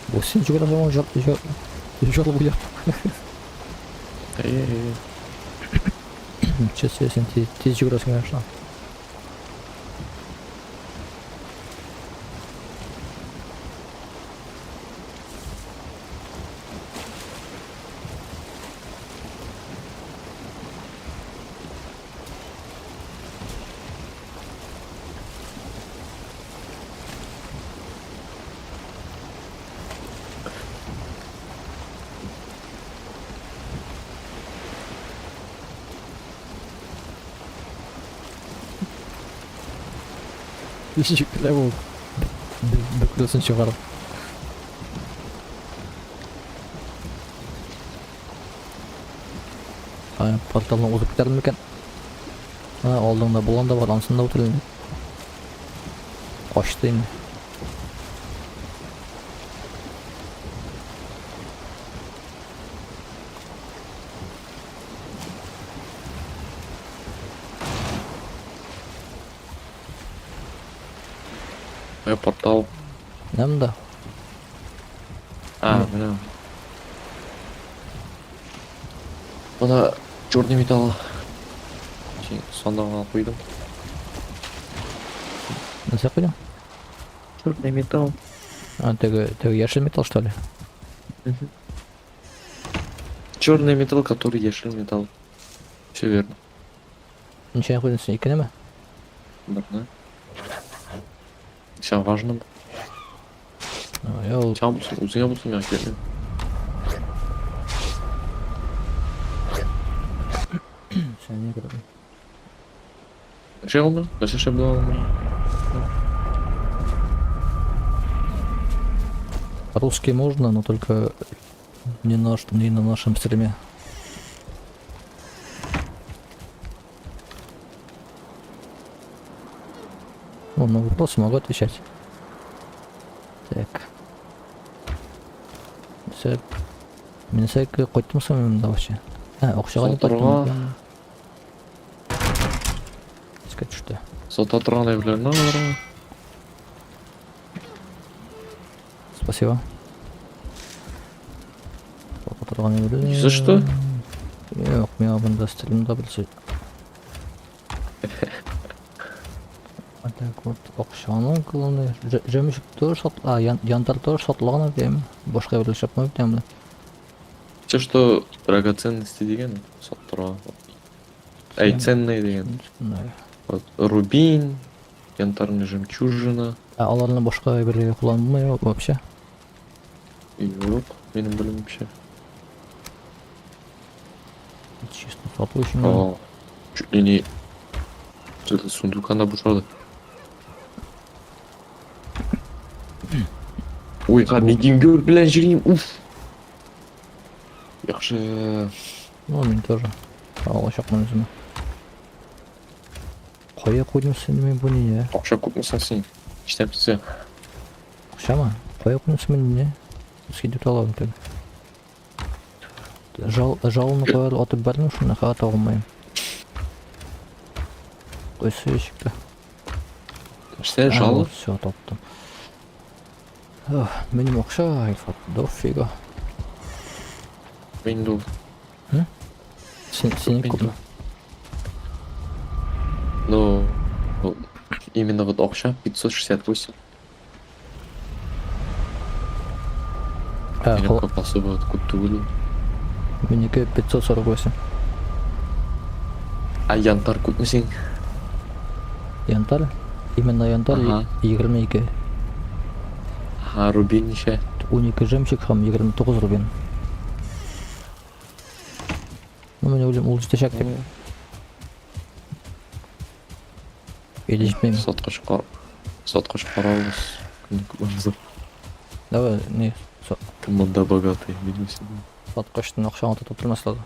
Bu sen çok zaman çok bu yap. Честно, sen tez çok раз конечно. Жүктілеп ол. Бүкілсін шығарып. Порталдан озып кетерdim екен. Алдыңда бұлан да бар, ансында өтілін. Қашты енді. Портал. Немді? Мына. Мына черный металл. Сондағын алып қойдым. Нәрсе қойдың? Черный металл. Тегі яшел металл, что ли? Черный металл, который яшел металл. Все верно. Ничего не қойдың сен, екені ме? Бірні. Сен важным. Ол Сен болсын, өзіңе болсын, мен әкелмеймін. сен не көрдің? Şey olmuyor. Başka şey bile olmuyor. Русский можно, но только не на нашем стриме. На вопросы могу отвечать. Так. Все. Мен сәйкі қойттым сонымда вообще. Оқшаған Сотырға. Сказать, что? Сота тұрған evlerine var. Спасибо. Не за что? Yok, мен бұнда стримда білсе. Так вот, оқшаның қылыны. Жемішік тоже янтар тоже сатылған деймін. Бошқа бірлік шапмай деймін. Все, что драгоценности деген, соттыра. Эй, ценные деген. Вот, рубин, янтарная жемчужина. Аларны бошқа бірлігі қоланылмай вообще? Yok, benim bölüm вообще. Чисто сатылы үшін. Чуть ли не... Что-то сундуканда бушады. Ой, медин гөр білән жүрейім, уф. Яқшы. Ну, мен тоже. Алла шақман өзіме. Қоя қойдым сен мен бұл не? Ақша көп мысың сен? Іштәпсі. Ақша ма? Қоя қойдым сен мен не? Скидет алабын тәбі. Жалыны қояр атып бәрін үшін қағат алғымайым. Қойсы ешікті. Іште жалы? Все, таптым. Менің ақша айфат, дофига. Мен дұл. Сен не көп ма? Ну, именно вот ақша 568. Менің көп особо көп түгілу. Менікі 548. А янтар көп мі сен? Янтар? Именно янтар 22. Рубин неше? 12 жемчик хам 29 рубин. Ну, мен ойлаймын ол жүзде шәк деп. Или жетмеймін. Сотқа шығарауыз. Күні көбімізді. Давай, не, Команда богатый, видим себе. сатқыштың ақшаны тұтып тұрмасылады.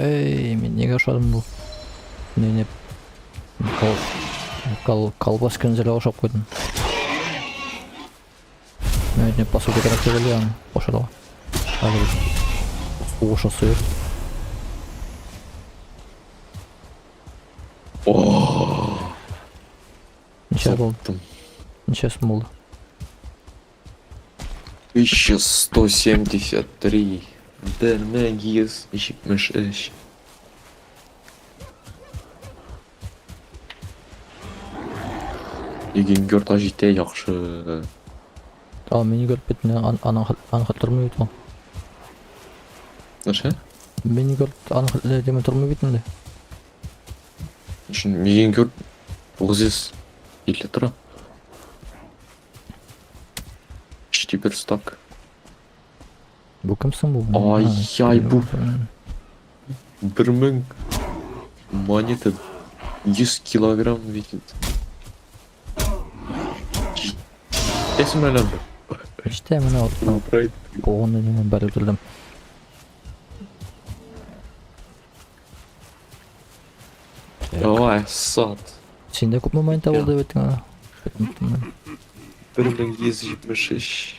Эй, мен неге ұшадым бұл? Не, колбас көнзелі ұшап қойдым. Мен не посуды керек деп ойлаймын, ұшадыға. Уша сүйір. Неше болды? Нешесін болды? 1173. Дәрмәгіз жіпміш іш. Еген көрта жете яқшы. Мені көріп бетін, анық тұрмай бетін. Нәрсе? Мені көріп анық деме тұрмай бетін де. Үшін меген көріп 950 тұра. Почти бір стак. Бұл кімсің бұл? Ай-яй, бұл. 1000. монета 100 килограмм весит. Жетесің бе әлемді? İşte hemen o boğunu yine bari durdum. Ой, сат. Sende көп момент oldu evet ha. 1176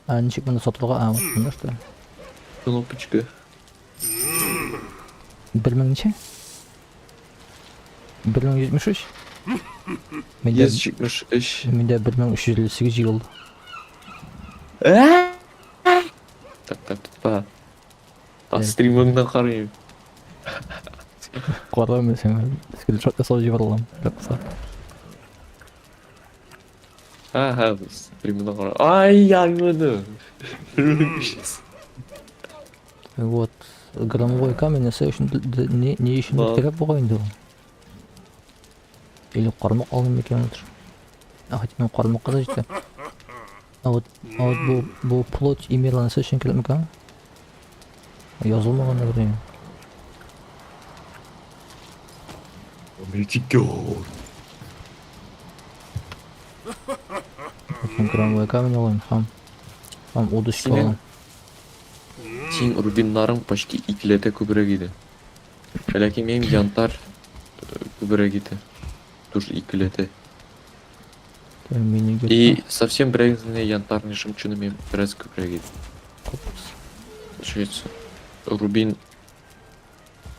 Ançık bunu satılığa almış bunlar da. кнопочка. 1000 neçe? 1173. Mende 173. mende 1358 yıl. Так, па. Та стримингден қараймын. Qarama mesela. Screenshot жасап жібералам. Жақсы. Ха, стримингден қараймын. Ай, яңмыны. Вот. Громовой камень несе үшін не үшін Ладно. керек болғайынды ол? Или қармақ алын мекен отыр. Хотя мен қармаққа да жетем. А вот bu плоть имела несе үшін керек мекен? Yazılmаған да білейін. Мультикер. Мен громовой камень алайын, хам удочка Сенен- алайын. Сен рубиндарың почти икілете көбірек еді. Әлеке мен янтар көбірек еді. Тоже икілете. Мені И совсем бірегізіне янтарный жемчугы мен біраз көбірек еді. Получается, рубин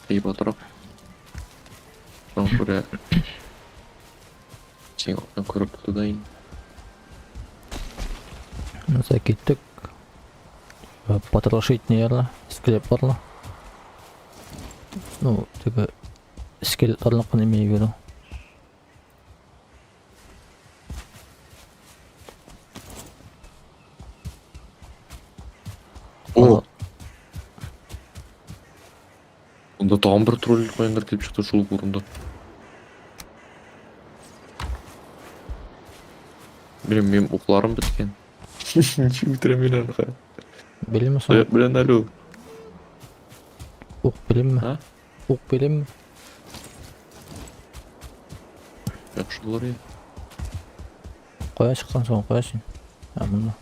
қиып отырып. Соң көре. Сен көріп тұдайын. Mesela gittik. Потрошить нервно, склеп барлы. Ну, типа скелетларны кына имею в виду. О! Онда тағын бір троллик қойыңдар келіп шықты жол орында. Мен оқларым біткен. Ничего бітіремен арқа. Білем сон? Сояқ білен әлі. Уқ білем А? Уқ білем. Жақшы болар е. Қоя шықсан соң қоясың. Мында.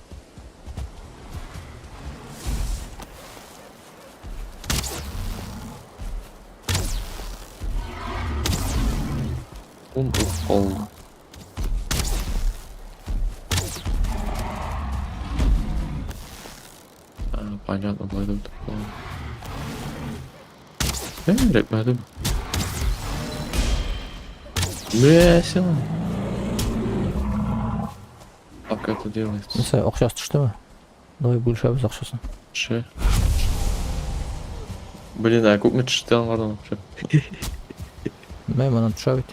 Он оқ қалды. Понятно, былай да бітіп рекмәдім. Весело. Как это делается? Mesela ақшасы түшті ме? Давай бөлшәбіз ақшасын. Ше. Блин, а көк түшті аңғардан ақша. Мен мана түшә бит.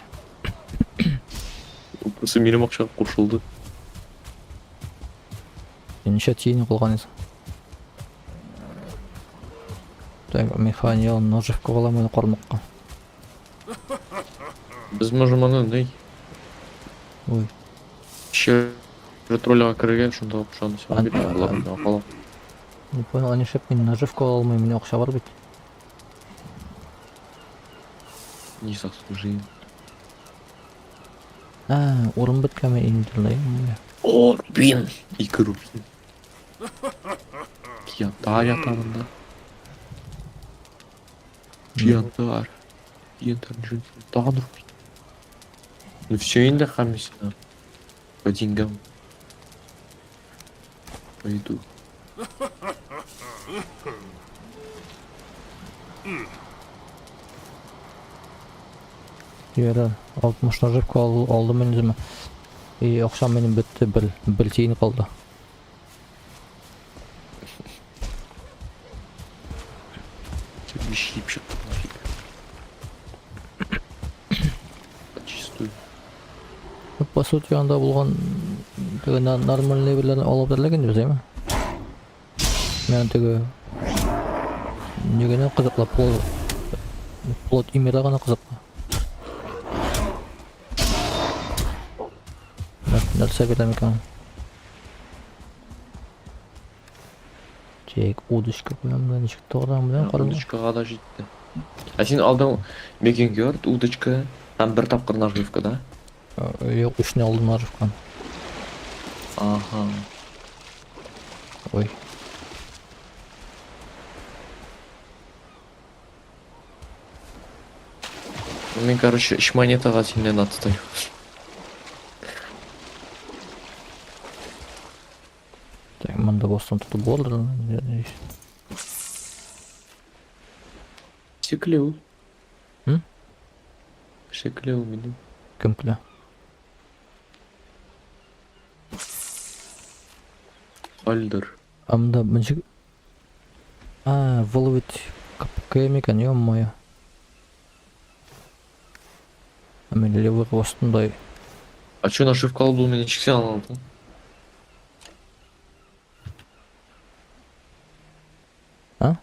Осы менің ақшаға қосылды. Неше тиын қылған есің? Так, механиялы ножевка қалам өне қармаққа. Біз можем аны не? Ой. Ще троллиға кірген, шында ақшаны сен бет алам. Не понял, они шеп мен ножевка ала алмай, мене ақша бар бит. Не заслужил. Орын біткен мен индірлейм. О, рубин! Екі рубин. Янтар ятағында. Янтар. Янтар жүн. Тағын рубин. Ну все енді қамесіна. По деньгам. Пойду. Yere 60 nожевка aldım önüme. İyi akşam benim bitti, bir tiyin kaldı. Тебе щипчик нафиг. Почистую. По сути анда болған нормальный бірлерін алып бірлеген біз, әйме? Мен тегі негені қызықла, плот имера ғана қызықла. Нәрсе берем екен. Тек удочка қоям да нешік тоғырдан білем қарым. Удочкаға да жетті. А сен алдан мекенге барып удочка, там бір тапқыр наживка, да? Yok, üçünü aldım Arifkan. Ага. Ой. Мен, короче, үш монетаға сенен отстаю. Так, мында бостан tutып болдыр. Шеклеу. М? Шеклеу менен. Кім кілі? Альдер. Амда мынчык... выловить КПК мекен, ё-моё. Мен левый остындай. А чё наживка алып бұл мен ешіксен алдың? А?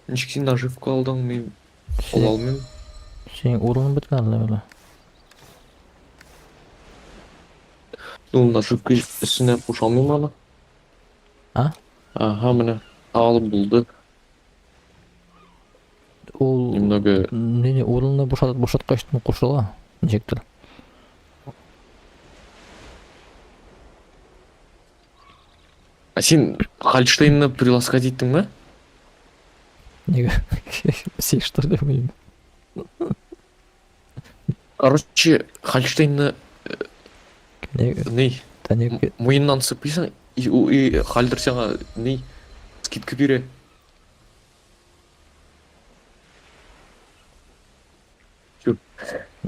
Ешіксен наживка алдың мен Сен, олалмен. сен урынын біткен әлі беле. Ну, наживка үстіне қошалмай мана. А? Ага, міне. Алып болды. Ол... Немного... Не, урынны бошатқаштың қошыла. Нешектір. А сен Хальштейнні приласкать еттің ме? Неге? Сен что демеймін. Короче, Хальштейнні Неге? ней? Та неге? Мойыннан сыппайсың, и Хальдер саңа ней? Скидка бере.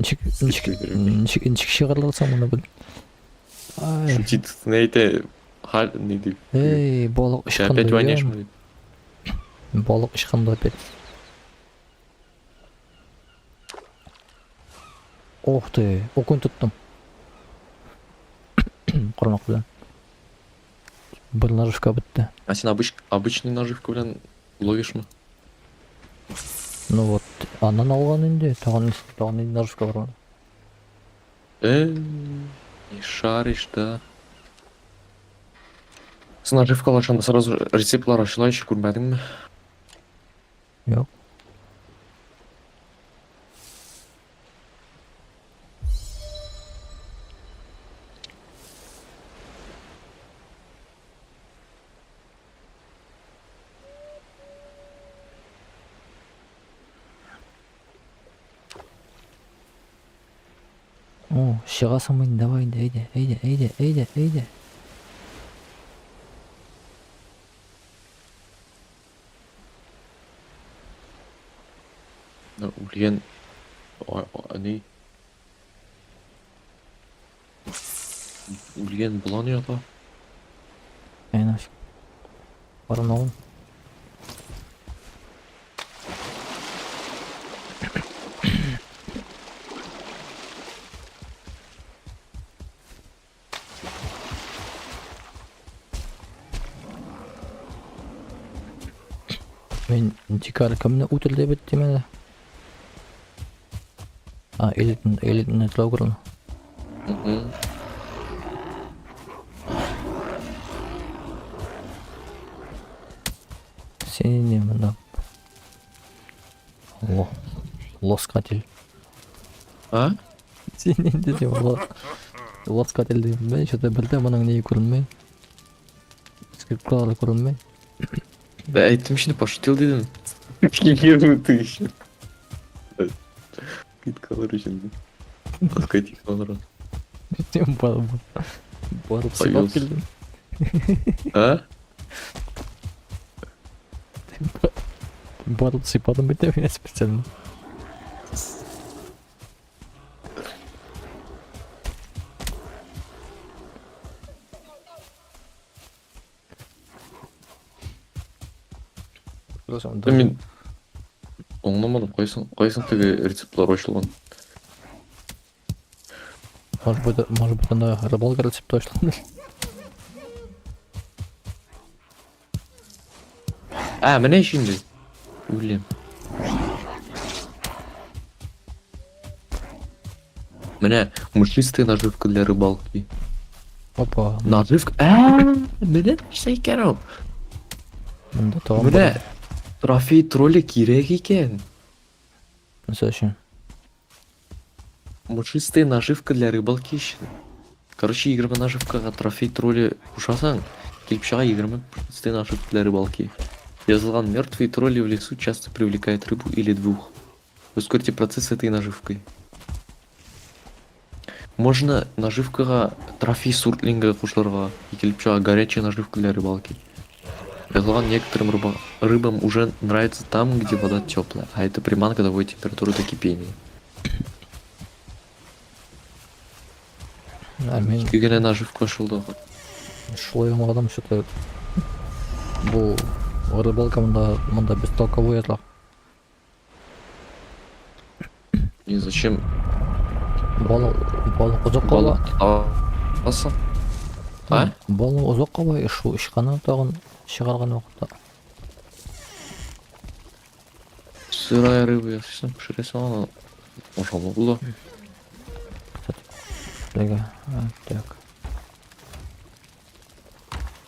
Ничек шығарылсам мұны біл. Ай, Шутит, нейте... Халь... Не деп. эй, балық Ты опять ышқынды, воняешь, ем. блин. Балық ышқынды опять. Ох ты, окунь тұттым. Құрмақ білен. Бір наживка бітті. А сен обычный наживка білен ловишь ма? Ну вот, анан алған енді, таған енді наживка бар. Не шаришь, да? С наживка алашанда сразу рецептлар ашыла еще көрмәдің ме? Yok. О, шығасың мын, давай, әйде. Ульен... Не? Ульен бұлан ұята? Айнафиг. Барын оғын. Мен дикар кімні утілді бітті мені? Элитін әтлау көрін. Сен не мында? Лоскатель. А? Сен енді де лоскатель деймін. Мен что-то білді мұның неге көрінмей. Скрипкалары көрінмей. Да, айтым şimdi пошутил dedim. Кемеру ты еще. Скидкалар үшін. Скидкалар. Сен барып сипап келдім. А? Барып сипадым бітті мен специально. Мен оңламадым, қойсың теге рецептлар ашылған. Может быть, ана рыбалка рецепті ашылған. Міне şimdi. Өлем. Міне, мучистые наживка для рыбалки. Опа. Наживка? Міне, что екен ау? Мында тағам Міне, трофей троллі керек екен. На следующий. Мучистая наживка для рыбалки ищет. Короче, игры наживка трофей тролли ушасан. Келпшага игры мучистая наживка для рыбалки. Yazылган мертвые тролли в лесу часто привлекают рыбу или двух. Ускорьте процесс этой наживкой. Можно наживкага трофей суртлинга кушарга и келпшага горячая наживка для рыбалки. Yazылган некоторым рыбам уже нравится там, где вода теплая, а это приманка доводит температуру до кипения. Мен Күйгене наживка шылды. шлайым адам что-то бұл рыбалка мында бестолковый это. И зачем Балық ұзаққа балык ба? аласың? А? Балық ұзаққа ба? Ишқаны тағын шығарған уақытта. Сырая рыба, я совсем поширесал, она ужало было. Лега, так.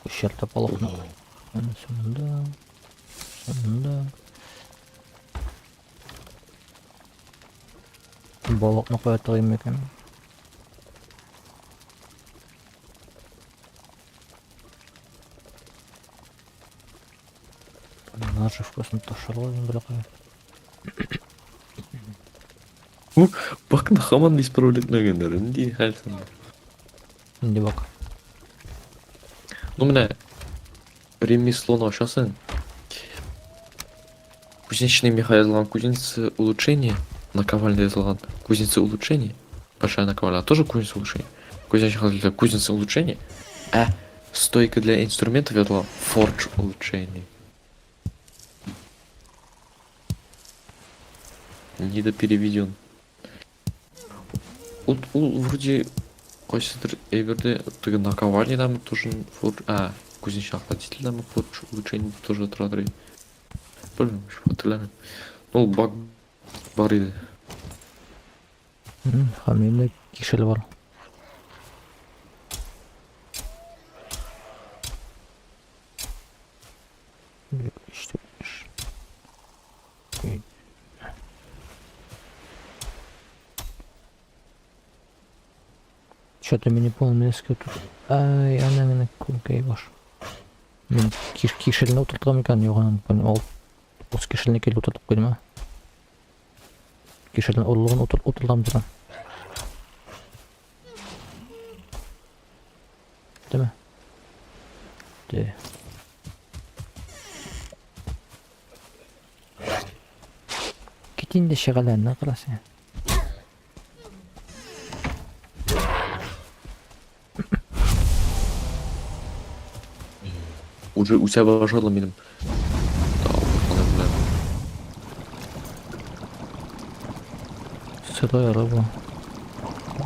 Ущерта балықны. Сонында. Балықны қоя тұрайым екен. Наживкасын ташырлайын бірақ. Бак на хаман исправлетмегендерин дей хәлсен. Инде бак. Ну менә ремеслоны ачасың. Кузнечный меха yazылган кузница улучшения, наковальня yazылган кузница улучшения, большая наковальня, тоже кузница улучшения. Кузница улучшения, а стойка для инструментов yazылган фордж улучшений. Недопереведен. Вроде қойсыдыр эверде тыгы наковальня там тоже фордж, кузнечный охладитель там фордж улучшение тоже тұрады. Bilmiyorum şu hatırlamıyorum. Ну баг бар еді. Хамимде кишел бар. İşte. Что-то мне не помню, мне тут. Ай, она кулкай баш. Мен кишелне отырдым екен, жоғынан ол осы кишелне келіп отырдық қойдым а. Кишелне ұрлығын отырдым тұрам. Değil mi? De. Gidin de şakalarına kılasın. Уже у тебя вожало миним. Да, бля. Сырая рыба.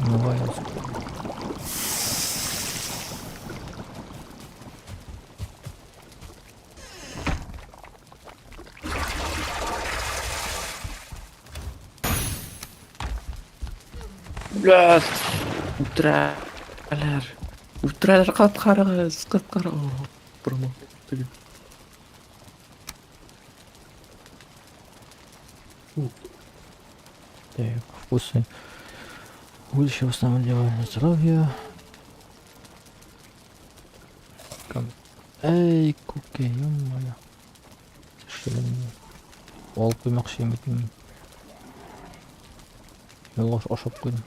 Новая. Блядь. Утралар кат-карагыз. Промо. Так, вкусы. Гульщи восстанавливают здоровье. Эй, куки, ё-моё. Ол куймакчы эмекмин. Мен ошоп койдум.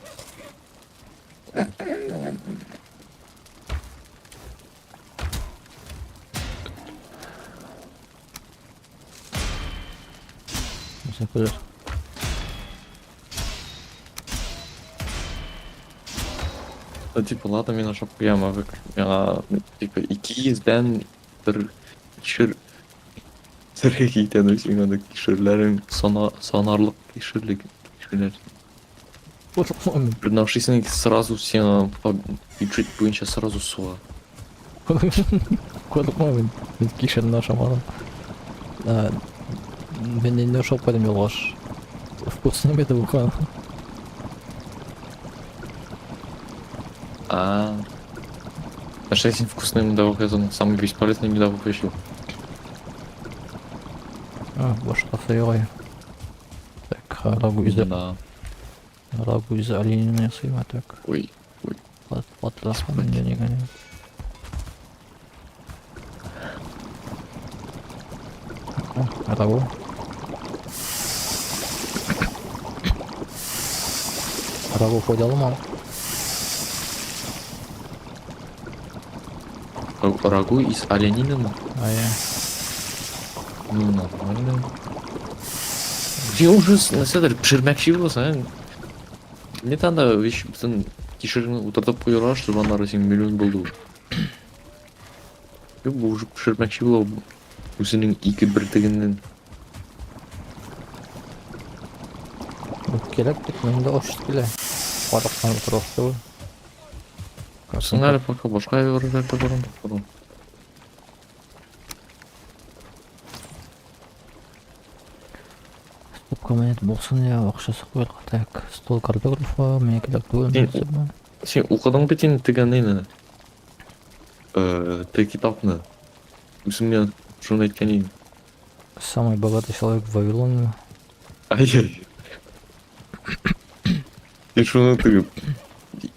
Teşekkürler. Ну, типа, ладно, мен ошоп куям, типа, икиизден бир кишер өсүң анда кишерлерин сонарлык кишерлер. Приношисың сразу сен бюджет боюнча сразу суга. Кодукмой мен кишерни ошомадым. Мен эмне ошоп койдум жолгош. Вкусный эмес бул. Нашли вкусный медовух, это самый бесполезный медовух еще. Башка сайгай. Так, Да. Рагу из оленины ясайм, а так. Ой. Батырасқан не гане. Рагу. Рагу ходил мал. Рагу из оленины? А я. Ну, нормально. Где уже на седер пішірмәкші болса, не танда вещь біздің кешірін ұтыртып қойырға чтобы ана сен миллион болды. Бұл уже пішірмәкші болу өзінің екі бірдігінен. Керек бит, мен де ош келе. Қорыққан тұрықты ғой. Сың әлі пока башқа айыры барам. Коммент болсын я ақшасы қойылға так. Стол картографа, мен керек бөлмесі бар. Сен оқыдың бітен тігінені? Ты китапны. Өзіңнен жон айтқан ең. Самый богатый человек в Вавилоне. Ай-яй. Ты шоны тігіп?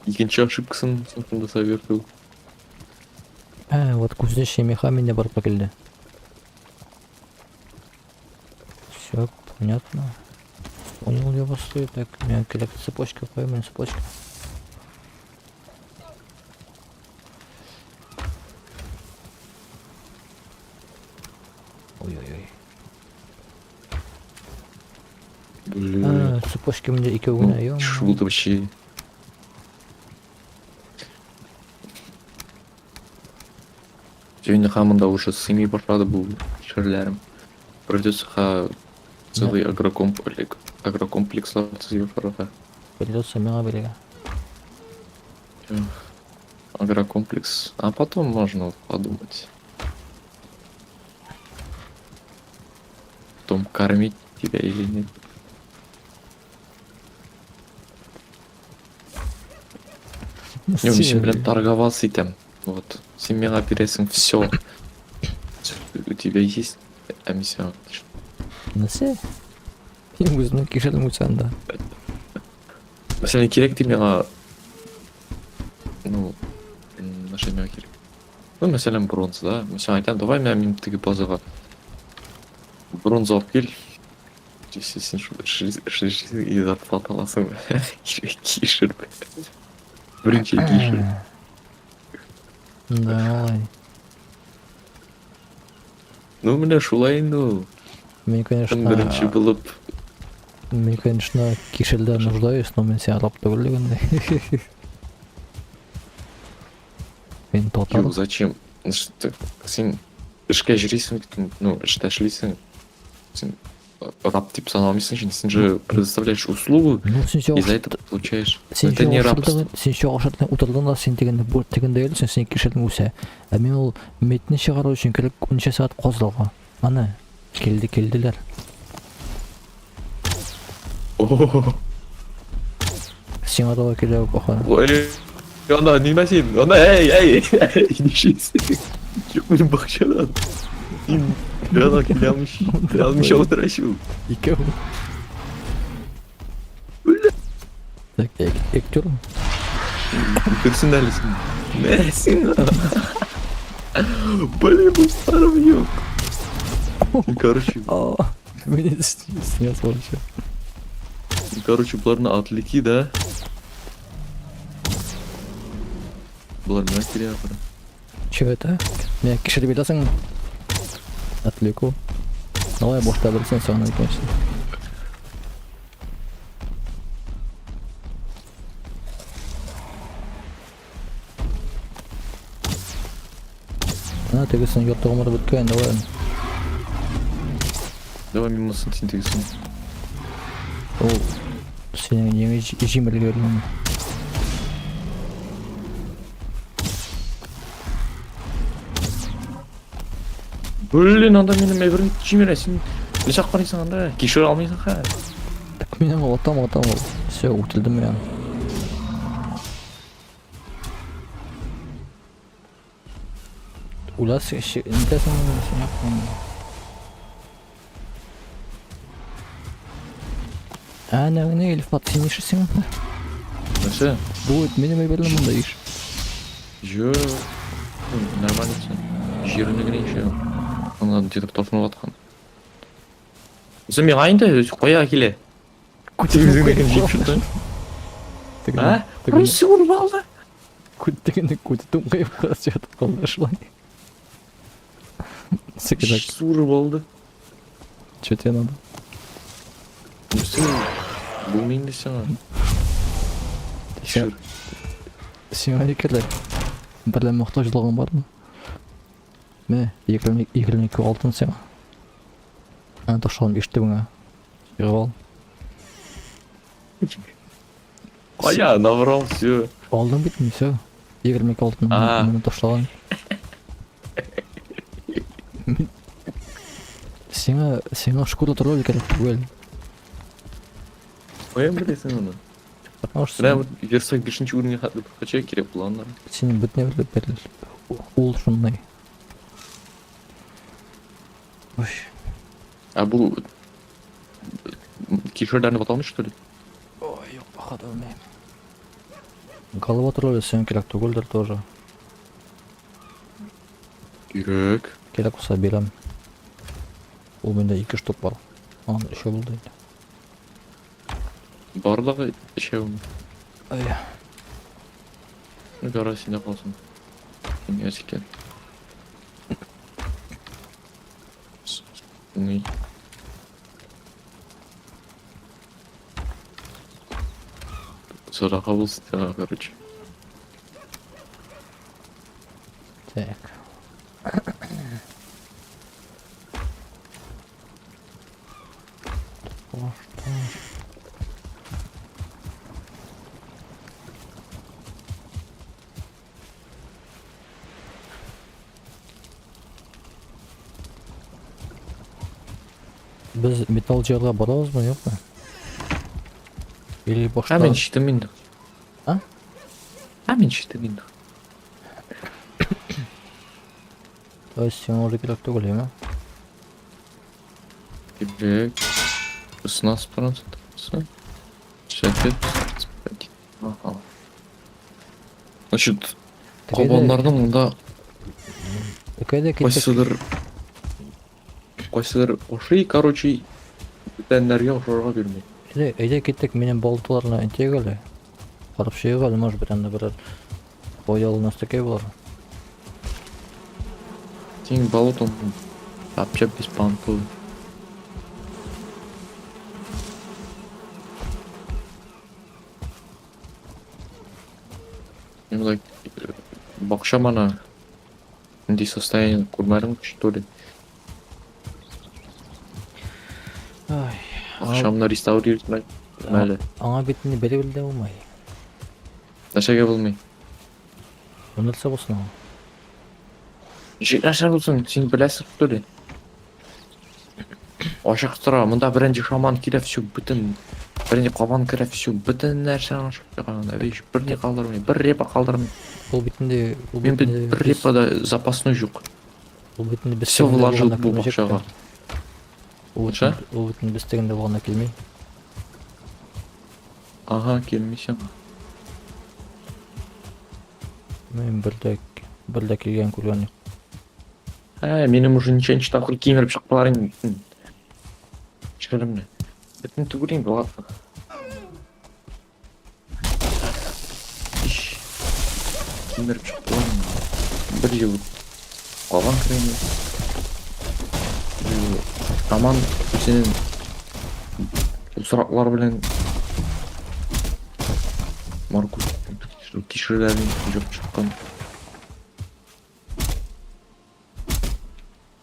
Екінші ошибкасын сондда советую. Вот кузнечный меха меня бар покелді. Все понятно. Понял я вас стоит. Так, мне керек цепочка, поймем цепочка. Ой-ой-ой. Цепочки у меня и кого ё. Что было вообще? Сегодня хамында уже сыми башлады бұл шерлерім. Придется целый агрокомплекс лапцы фараха. Придется мила берега. Агрокомплекс. А потом можно подумать. Потом кормить тебя или нет. Не, мы блин, торговался и там. Вот. Семья операциям все. У тебя есть миссия. Nasıl? Өзінің кешірдің өтсен да. Мәселен керек те меға ну наша меға керек. Ну мәселен бронза, да. Мәселен айтам, давай мен тігі базаға бронза алып кел. Сен шешесің и зарплата аласың. Кешір. Бірінші кешір. Да, олай. Ну, міне шулай енді. Мен, Бірінші болып. Мен, конечно, кешелде нуждаюсь, но мен сен арап түгілігінде. Мен тотал. Ё, зачем? Сен ішке жүресің, ну, іште ішлейсің. Сен раб тип саналмайсың, сен же предоставляешь услугу, и за это получаешь. Это не рабство. Сен шоғашырдың отырдың да сен тегінде елсің, сен кешелдің өсе. А мен ол метіне шығару үшін керек 10 сағат қозылға. Ана, келділер. Сен арaba келе қоқан. Ой, ана, не мәсен, ана, эй, нешесің. Жоқ, мен бақшадан. Ана, келеміш отырашыл. Екеу. Так, ектұрым. Көрсін әлісің. Мәсін, блин, бұл старым yok. Короче. Меня снес вообще. Короче, бұларына отвлеки, да? Бұлар не кере апыры. Че это? Меня кешір беласың? Отвлеку. Давай бошта білсен соған айтмайсың. Ана тегісін йорты ғымыр біткайын, давай. Давай мимасын сен тегісін. Ол сенің еңі жемірге өрілмін. Блин, анда менің мәбірін жемер, сен не шақ барайсың анда? Кешір алмайсың қа? Так мен отам ол. Все, ұтылдым мен. Улас не тәсің сен яқпын. Ne Elifat sen işisin. Nasıl? Bu et benim haberim bunda iş. Жо. Нормально все. Жирный грин еще. Он где-то тофнул отхан. Замирайнда, қоя келе. Көтерген жеп шықты. А? Рыссы ұрып алды. Көтегенде көтетім қайып қарас жатып қалды шылай. Секретак. Рыссы ұрып алды. Че тебе надо? Рыссы бұлмейін де саған. Сен әрекелі. Бірлі мұқтажлығың бар ма? Мә, 22 алтын сен. Тоқшалым ештігіңа. Жығып ал. Қоя, наврал, все. Алдың бит mi все? 22 алтын мені тоқшалған. Сеңа шкода тұрып керек түгел. Қоя білесің оны. Потому что Прям версак 5-ші уровне қачай керек бұланлар. сенің бітіне біліп берілді. Ол шындай. Ой. А бұл... Кишердерні баталмыш, что ли? Ой, yok бақады өлмейм. Голова тұрып сен керек түгелдер тоже. Керек. Керек болса берем. Ол менде 2 штук бар. Аны еще бұл дейді. Барлығы үшеуін. Ай. Ну, гора сенде қалсын. Не әсекен. Ну, Сұраға болсын, да, короче. Так. Biz metal cihazga baramızmı yok mu? Или boşta... Мен шитім енді. А? Мен шитім енді. То есть sen orada gerek değil mi? Керек. 16%. 65. Ага. Значит, қобалдардың мұнда Кайда кетtik? Қайсыдыр оши, короче, дәндерге ошарға бермей. Eyde gittik benim baltalarına intiyek öyle. Karıp şey var, может bir anda birer boyalı nastakay var. Сенің болотың вообще беспонтовый. Мындай бақша мана індей состояние көрмәдің, что ли? Ay. Ақшамны реставрировать мәлі. Аңа бетini бері білді болмай. Нашаға болмай. Öndürse bolsun ağa. Нашар болсын, сен біләсің, что ли? Ашық тұра, мұнда бірінде шаман келе, все бүтін. Бірінде қабан кірі, все бүтін нәрсен ашық тұрғанда. Біріне қалдырмай, бір репа қалдырмай. Ол бетінде... Мен бір репада запасной жоқ. Ол бетінде біз... Все вложил бұл бақшаға. Ол бетінде біз тегінде болғанда келмей. Ага, келмейсің. Мен бірді келген көрген жоқ. Менің уже ничего не тақыр кеміріп шықпаларың. Шырымны. Бітін түгілейін, ладно. Кеміріп шықпаларың. Бір жыл қалған кірейін. Аман сенің сұрақлар білен Маркус кешірілерін жоқ шыққан.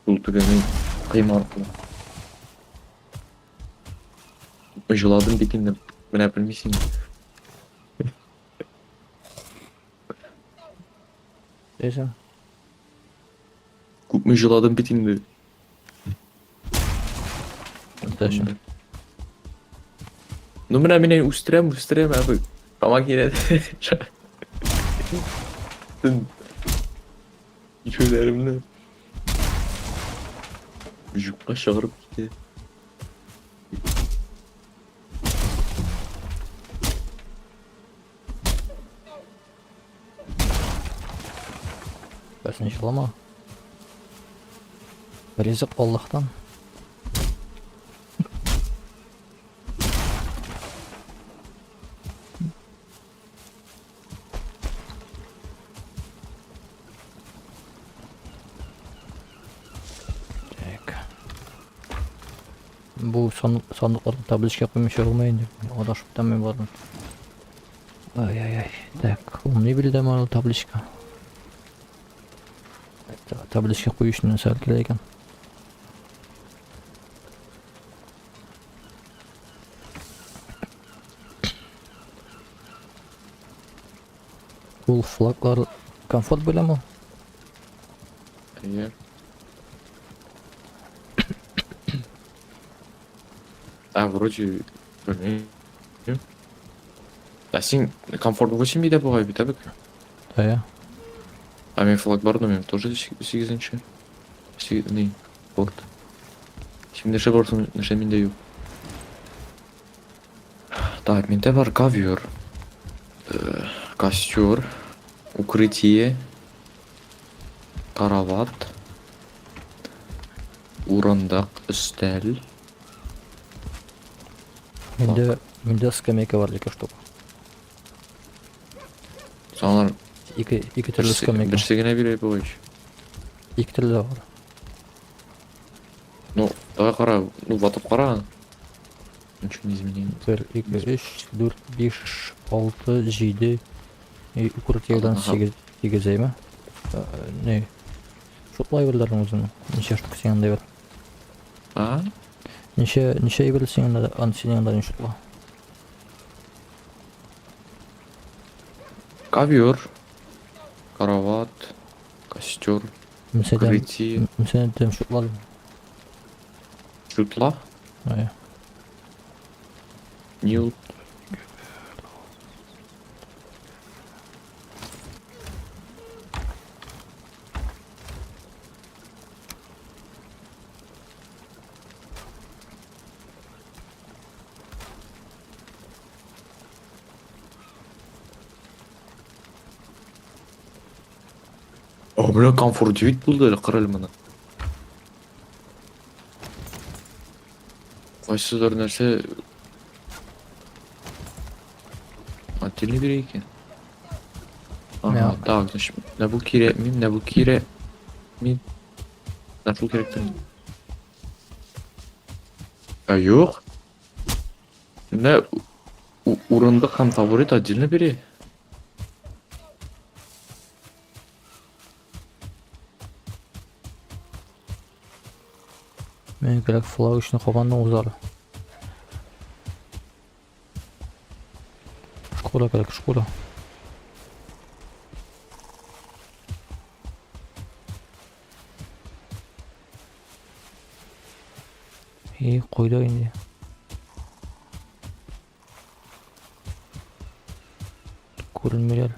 Бұл түгенің қима арқылы. Жыладым бекенді міне білмейсің. Дейсің? Көп мен жыладым бекенді. Дәшін. Ну міне менен үстірем, әбі. Тамақ келеді. Үшеулерімді жүкқа шығырып кетеді. Бәсін жылама. Ризық Аллахтан. Так. Bu sandıkların tablişke koymuş olmayınca o da şuptan mı vardı? Ay ay ay. Так, умный bildim onu tablişka. Tablişke koyuşundan sağ keleyken. Бұл флаглар комфорт бөле ме? Hayır. Вроде... Bilmiyorum. А сен комфорт 8 биде бұғай бит әбік. Да, я. А мен флаг бар, но мен тоже 8-ші. 8-ний борт. Şimdi şey bortun nişeminde yok. Так, менде бар ковер. Костер. Укрытие. Карават. Урындық, үстел. Менде скамейка бар 2 штук. Саналар Екі түрлі скамейка. бірсегіне бере бойыш. 2 түрлі де бар. Ну, давай қара, ну, ватып қара. Ничего не изменим. 1, 2, 3, 4, 5, 6, 7. Укрытиедан Ага. 8 займа. Не. Шотлай бірлердің өзінің. Неше штук сен андай бар. А? Неше ебіл сен андай шотла. Ковер. Карават. Костер. Укрытие. Mesela dem şutlar. Шутла. Ay. Нил. О, бля, комфорт 9 болды әлі қарал мұны. Қайсыздар нәрсе... Отдельный бере екен. Ага, Мя. так, значит, не бұл керек мен, не бұл керек мен. Нашыл керектір. А, жоқ. Не, урындық һәм табурет отдельно бере. Men gerek flag işini kapandan uzarı. Şkola gerek şkola. İyi koydu indi. Görünmüyor.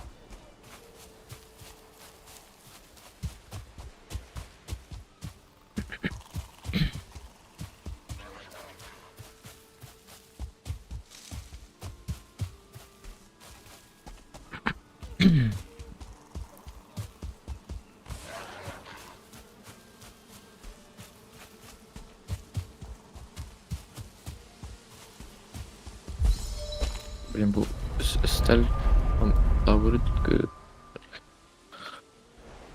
Блин, бұл стәл табурет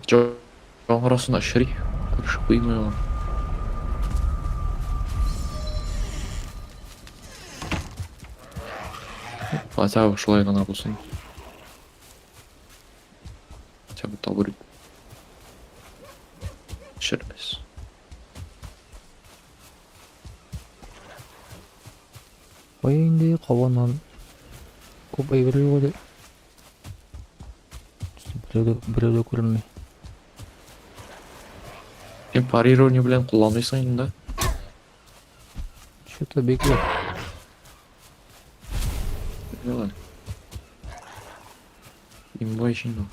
жоңғырасына шыри көрішіп қоймай оған. Хотя бы шылай ғана болсын. Хотя бы табурет шырмес. Ой indi kavandan. Көп әйберлі қойды. Біреуде көрінмей. Сен парирование білен қоланмайсың енді да? Что-то бекер. Делай. Имбай жинду.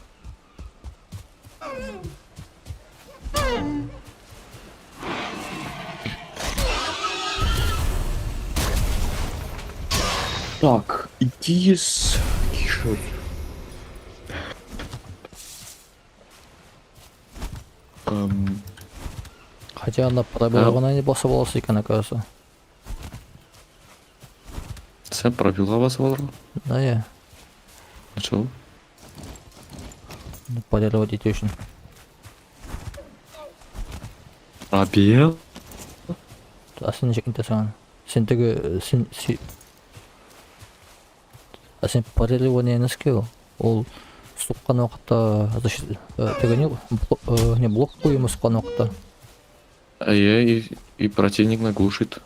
Так, идис. Тише. Хотя анда пробел ғана не басып аласы екен, оказывается. Сен пробилға басып алыр ғой. Да, я. Сол. Полировать ете үшін. Пробел? А сен нешек нете саған? Сен теге... А сен полирование не скел? Ол сұққан уақытта... Теге не блок қойымы сұққан уақытта. И противник наглушит.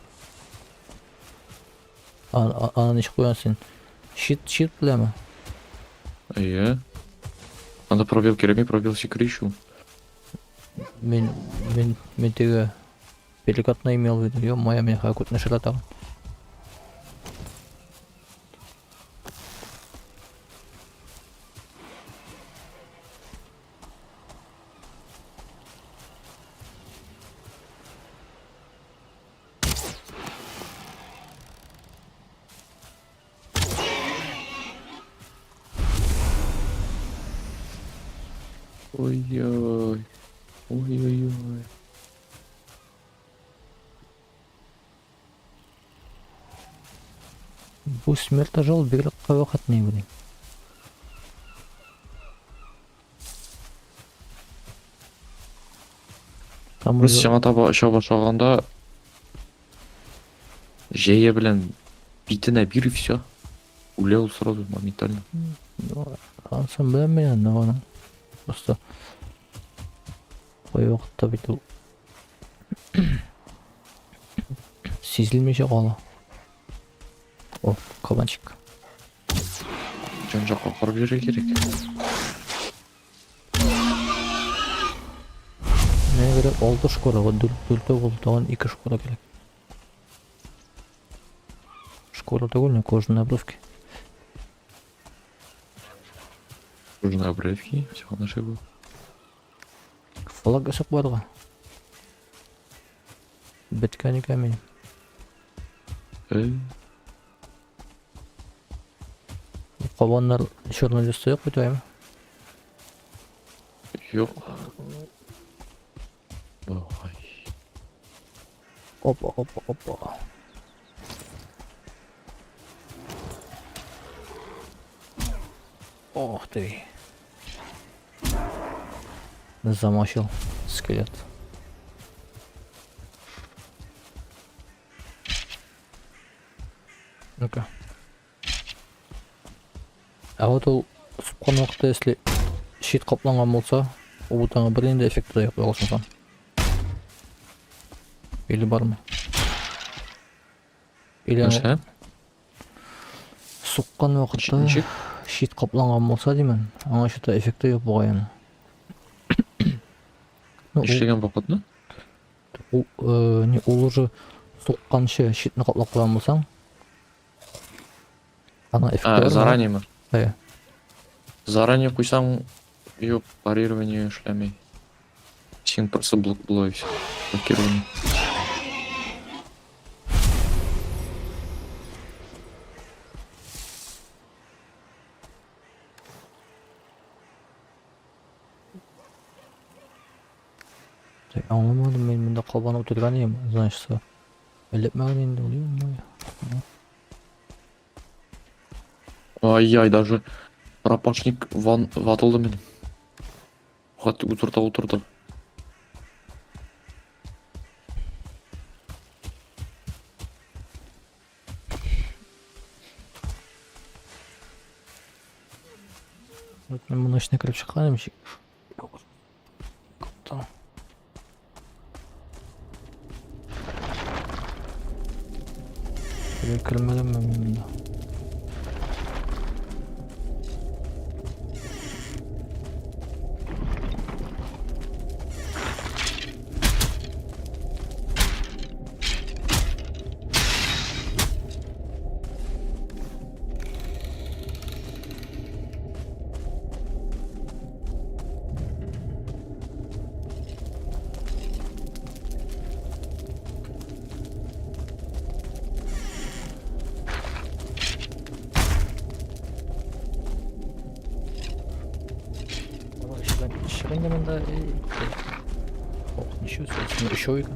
Ана нешек қойған сен? Щит білемі? Анда пробел керек ме? Пробел секрещу. Мен теге... Деликатно имел в виду. Ё-моё, мен ха көтіне шыратағын. Ой-ой. Ой-ой-ой. Бұл смерті жол бігілік қой уақыт не білейм. Біз жаңа таба аша башлаганда жея білен битіне бир и все. Улеул сразу моментально. Ансам білем мен оны. Просто қой уақытта бүйту сезілмеше қолы. О, кабанчик. Жан жаққа қарып жүру керек. Не керек, олды школа, дүлті болдығын 2 школа керек. Школа довольно кожаные обрывки. Кожаные обрывки, всего на шагу. Флаг жасап барға. Біткәні кәмін. Қабандар черный листы yok бітуайым. Yok. Ой. Опа. Ох ты. Замочил скелет. Ну-ка. А вот ол сұққан уақытта, если щит қапланған болса, ұбутаңа бірден де эффекті дайық болсын сан. Или бар ма? Или Нәрсе? сұққан уақытта щит қапланған болса деймін, аңа что-то эффекті yok бұғайын. Иштеген бақытны? Ол уже сұққаншы щитні қаплап қойған болсаң, ана эффекті бар. Заранее ма? Да. Заранее қойсаң, ее парирование шлямей. Сен просто блок было и все. Блокирование. Anlamadım, мен мында қалбанып отырған ем, значит, ілепмәген енді өлейім. Ай-яй, даже пропашник ватылды мен. Утырды. Мен мұны ішіне кіріп шыққан емші. Кірмеген мен мұнда. Шығайын да Ох, ничего себе, смотри, еще екен.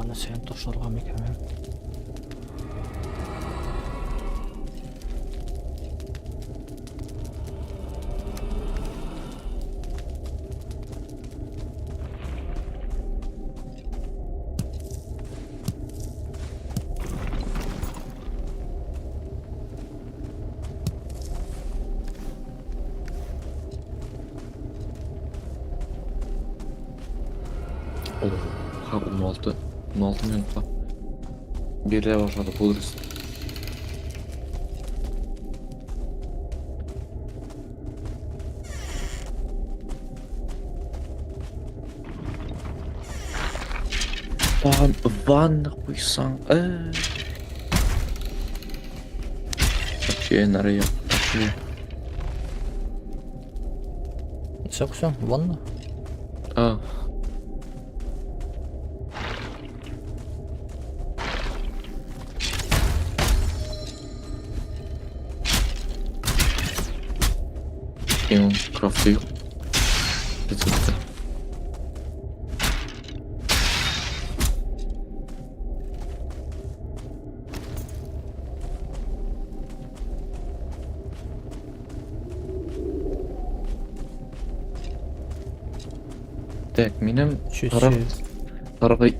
Ана сен тошорга мекеме. Ha 16 minutla. Birliğe başladı buluruz. Ван хуйсан. Вообще нарыв. Все, ванна. А. И он крафтил. Рецепты. Так, минем Чуть-чуть. Паровый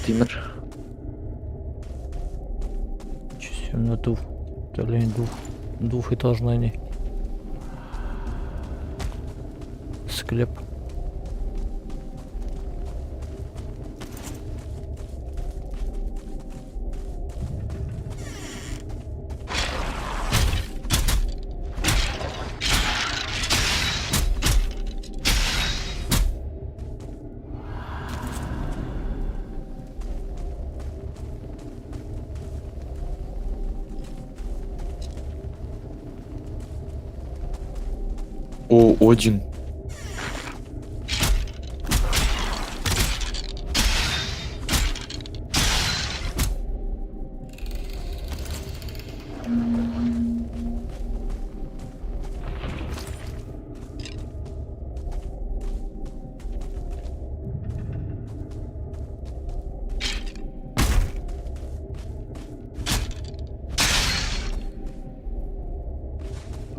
тимер. Чуть на двухэтажный склеп. О, Один.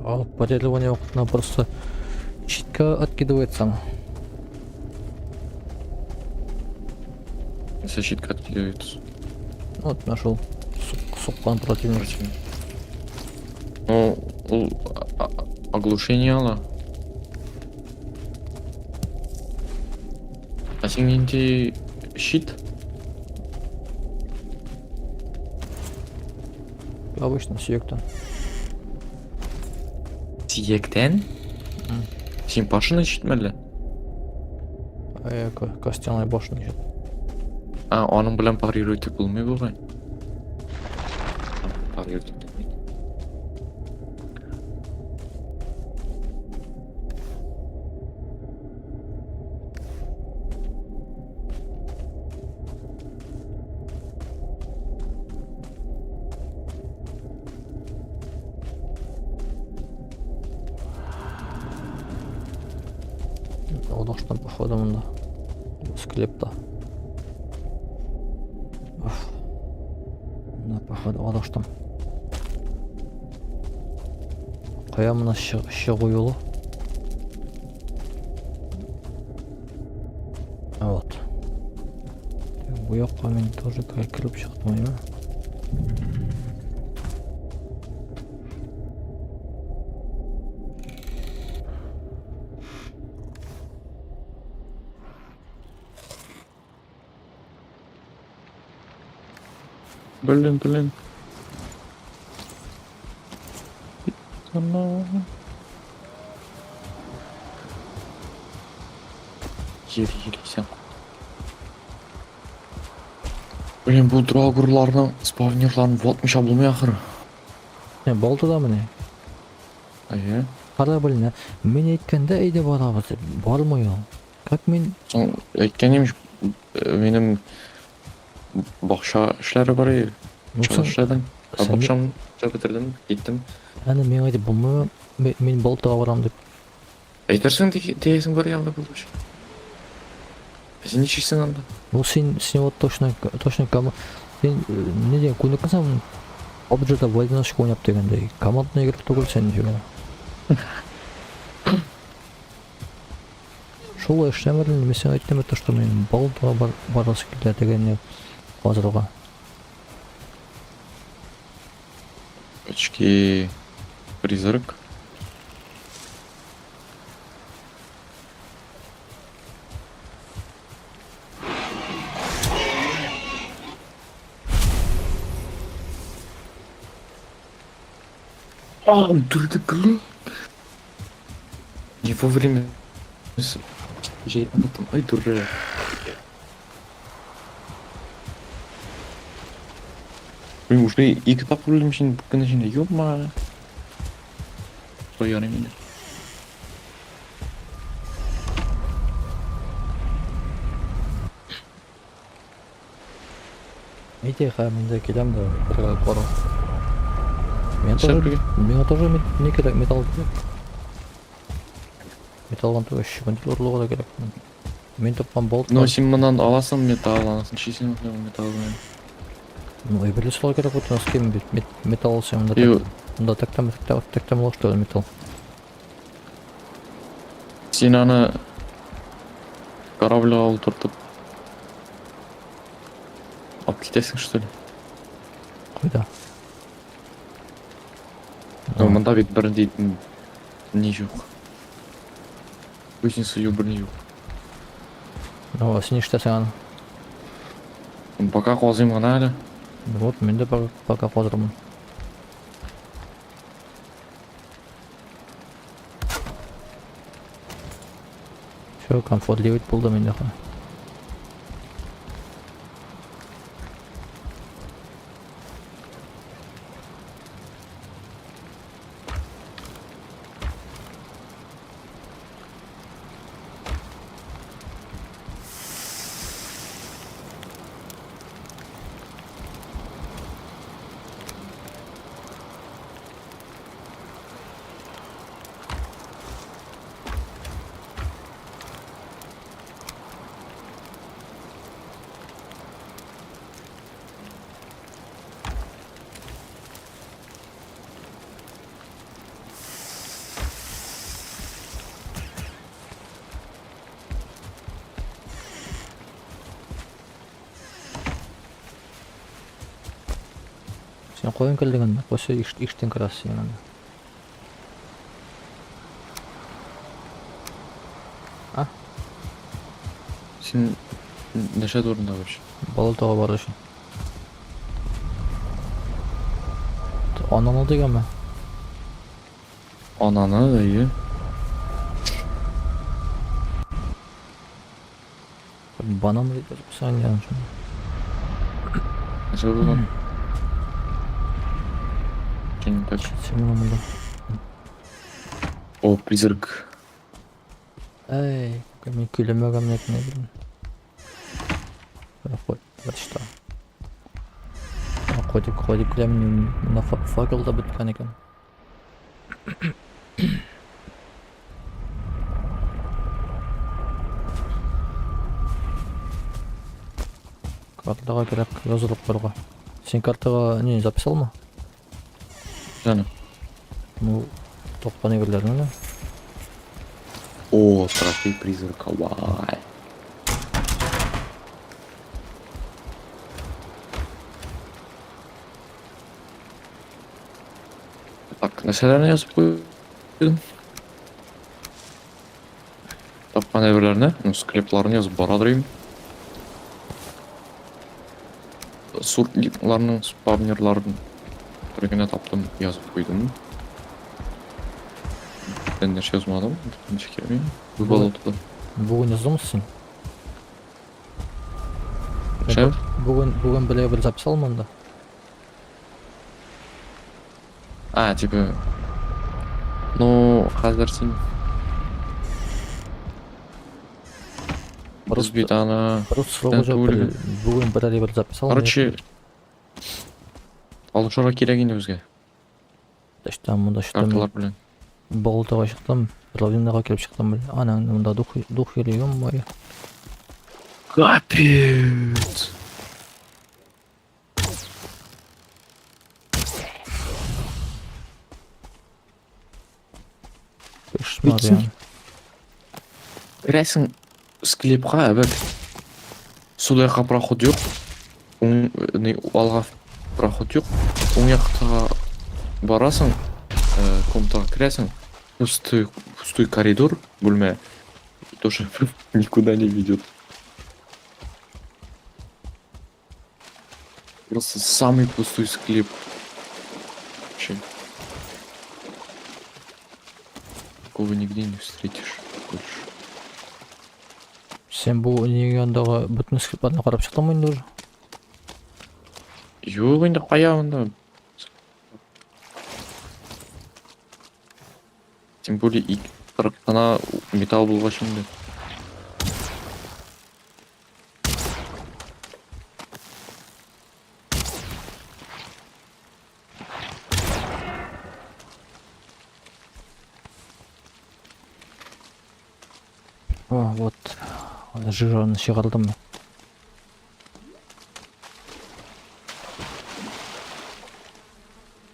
А парирование окна просто читко откидывается. Защитка откидывается. Вот нашел сукпан противника. Ну, оглушение ала. А сингенде щит? Обычно сүйектен. Сиектен? Сен пашина щит мәлі? Костяной башня. А, оның білен парировать болмай болғай. Парировать болмай. Удачно, походу, на склеп-то. Да, походу, удачно. Қоямын ще қойылы. Вот. Bu yoqqa men тоже kirib chiqmayman. Блин. Ana. Yer sen. Блин, bu dragurlarning spavnerlarini votmuşa bulmay axırı. Ne boldu da mı ne? Aya. Qara bilin. Men aytganda ayda boramiz. Bormuyor. Как men Son aytganim benim bakşa işleri var ya. Çalışladım. sen Akşam bitirdim, gittim. ana men ayda bulmuyor. Men boltaga boram deb. Aytarsın diyesin var yalda bulmuş. Sen içişsin anda. Ну sen вот точно кому sen не дей куныксам обжета войнашка ойнап дегендей командный игрок түгел сен жүргөн. Шул эшлемерин мен сен айттым то что мен болдуга барасы келди дегенне азырга. Очки призрак. Дурдыклы. Не вовремя. Я там, ай, дура. Блин, уже и kitap buldum şimdi bugün şimdi yok mu? Soyuyor eminim. Эти менде келем да бирге барам. Шарпиге. Мен тоже не керек металл керек. Металлдан түгел шибандыр урлуга да керек. Мен топкан болт. Но сен мынан аласың металл аласың, чисен металл. Ну и били слой керек вот у нас кем металл сен да. Да так там что металл. Сен аны корабльга олтуртуп алып кетесің, что ли? Кайда? Ну, мында бит бир дейтін не жоқ. Өзін сүйу бір не жоқ. Ну, сен иштесең аны. Пока қозайым ғана әлі. Вот мен де пока қозырмын. Всё, комфортливый болды менде. Sen koyun keldiğinde koysa işten kırası yani. Ah, Сен неше орында вообще? Балатаға бар үшін. Ананы деген ме? Ананы, иә. Банан дейді, сән яғын шын. Неше болған? Кенің так. Сен мұнда. О, призрак. Эй, мен күлемегім некіне білін. Қой, бәтішта. Қойды күлемін, мұна факелда біткен екен. Картаға керек жазылып қорға. Сен картаға не записал ма? Жаны. Ну, топқан егерлерін не? О, трофей призрака, вай. Так, нәрселерін жазып қойдым. Тапқан әйберлеріне, склепларын жазып барадырайым. Суртларының спавнерларын біргіне таптым, жазып қойдым. Ben нәрсе жазмадым, бірінші келмейм. Болотыда. Бүгін жаздымысың? Шәу? Бүгін бір запись алманда. А, типа... Ну, қазір сен... Біз бит ана... Просто сұрауға жауап өлігі. бүгін бір запись алманда. Короче... Алушыға керек енді бізге. Даштан мұнда шықтым. Карталар білен. Болтаға шықтым. Равлинаға келіп шықтым. Анаң мұнда дух елеген бай. Капец! Шмариян. Кіресің склепқа әбәк. Судайға проход жоқ. Алға проход жоқ. Оң жақта барасың. Комнатаға кіресің. Пустой коридор. Бөлме. Тоже никуда не ведет. Просто самый пустой склеп. Вообще. Такого нигде не встретишь больше. Сен бұл неге андағы бүтін склептарына қарап шықтың ба енді уже? Жоқ енді қаямында. Тем более и 40 тана металл болға şimdi. О, вот. Жираны шығардым.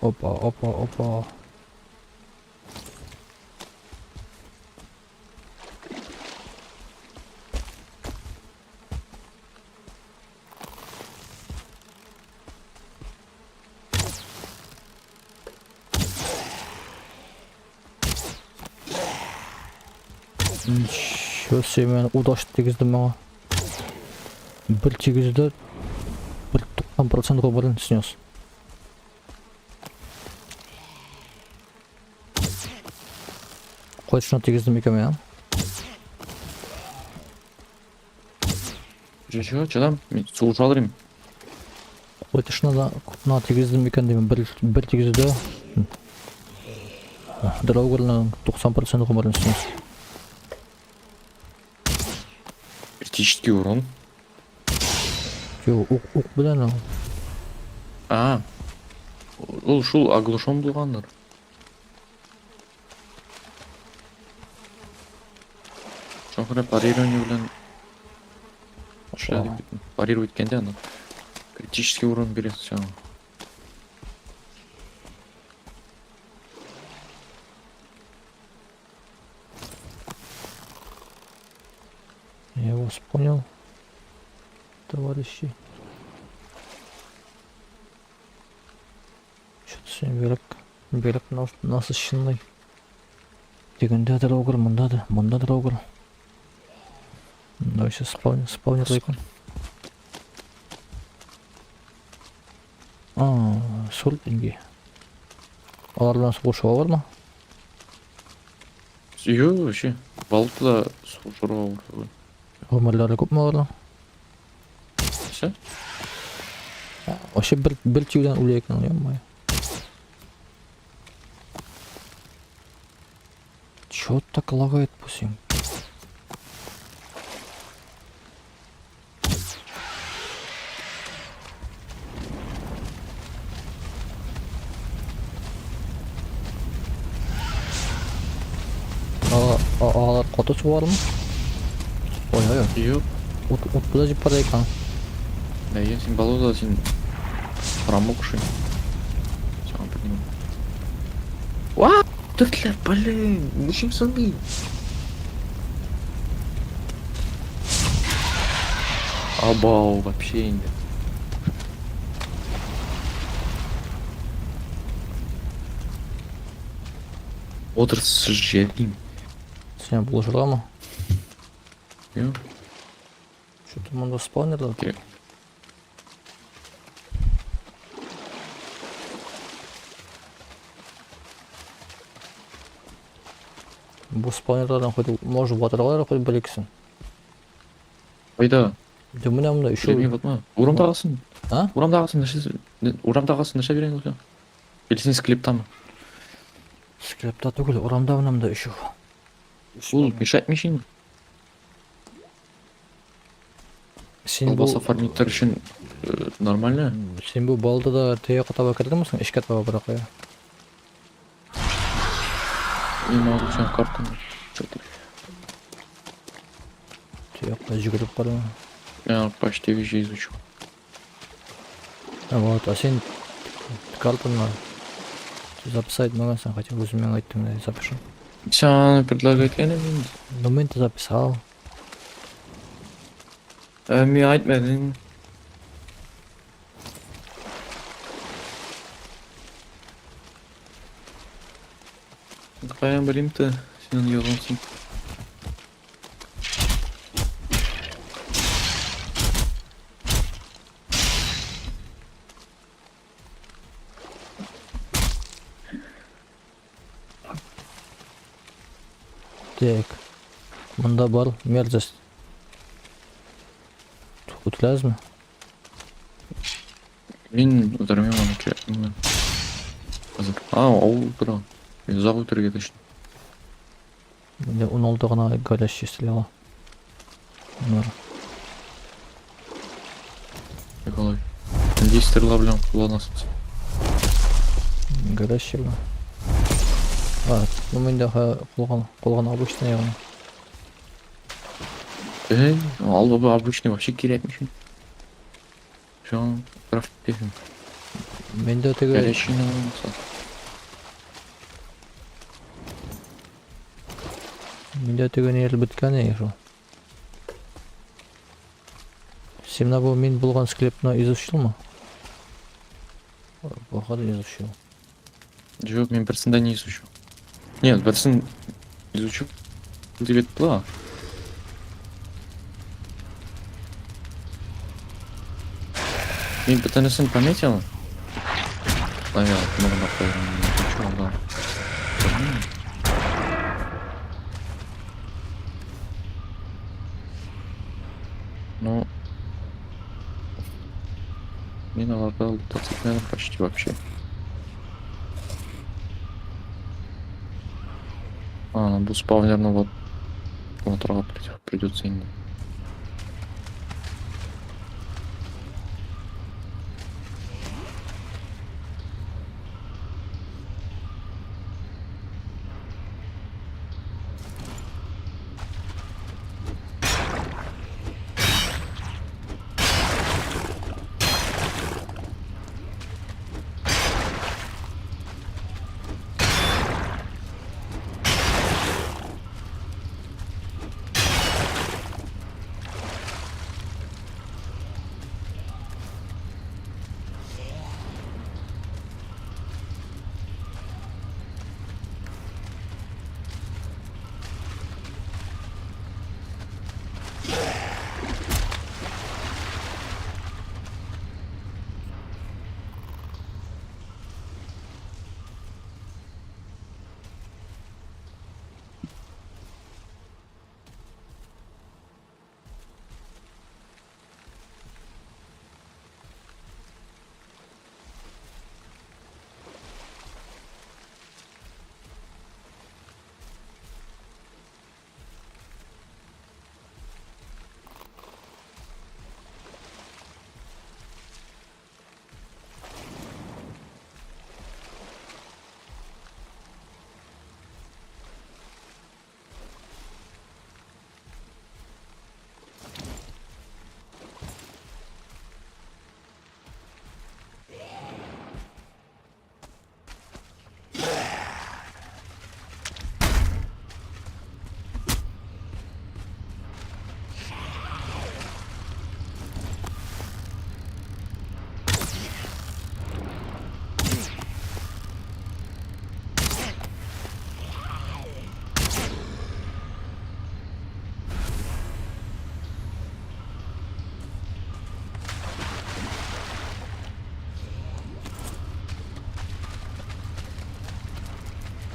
Опа. Ничего себе, мен удашты тегізді маған. Бір тегізді, бір 90% ғобырын снес. Қойшына тегізді екен мен. Жоқ, жадам, мен су жалырым. Қойшына да тегізді екен деймін, бір тегізді. Драугырның 90% ғобырын снес. Критический урон. Жоқ, уқ білен. А, ол шул оглушен болғандар. Жоғыра парирование білен парировать еткенде ана критический урон береді жаңа. Я вас понял, товарищи. Что-то сен берік насыщенный. Дегенде драугер, мұнда драугер. Давай сейчас спавнер лайкон. Сол деньги. Алардан суғышуға бар ма? Жоқ, вообще. Балықта су жыруға бар. Өмірлері көп ма олардан? Все? Вообще бір теуден өлейкен, ой. Чё так лагает пусим? Ağlar kotosu var mı? Ой. Жоқ. От куда же парайкан? Да, я сен балуда сен промокший. Саған білмеймін. Уа! Түрлер, блин! Нешім сонбейм? Абау, вообще енді. Отырсыз жердейм. Сен бұл жыра ма? Иә. Что-то мұнда спаунерлер. Керек. Бұл спаунерлерден хоть может батырлар хоть білексін. Қайда? Да мына мында Білмей еще. батма. Урамдағасын. А? Урамдағасын наша берейін ұлға. Келсен склеп там. Склепта түгіл, орамда мынамда еще. Бұл мешать мешін. Сен Бұл бұл баса фармиттер үшін нормально. Сен бұл балды да тыя қатаба кірді мүсің? Ішке атаба бірақ я. Не могу сен картаны. Что-то. Тыя қата жүгіріп барды. Я почти везде изучу. А вот, а сен картаны записать мағансың, хотя өзімен айттым да запишем. Все предлагает я не Ну мен ты записал. Мен айтмадың. Қаян білеймді, сенің елғансың. Так. Мында бар мерзость. Өткіләз ме? Мен өтірмем оны келетімін. Қазір. Ауыл тұра. Мен ұзақ өтірге ташын. Менде 16 ғана горящий стреляла. Николай. 10 стрела білем қолданасыз. Горящий ба? А, ну менде қолған обычный яғын. Ал баба обычный вообще керетмешін. Şu grafik defim. Менде теге Горячий на улице. Менде теге не біткән ешо. Сен мына бұл мен болған склепно изучил ма? Походу изучил. Жоқ, мен бірсінде не изучу. Нет, бірсін изучу. Деп была. Мен бітінісін пометил. Наверное, много напомню. Да. Ну, мне налагал 20, наверное, почти вообще. Ну был спавнерно вот придется именно.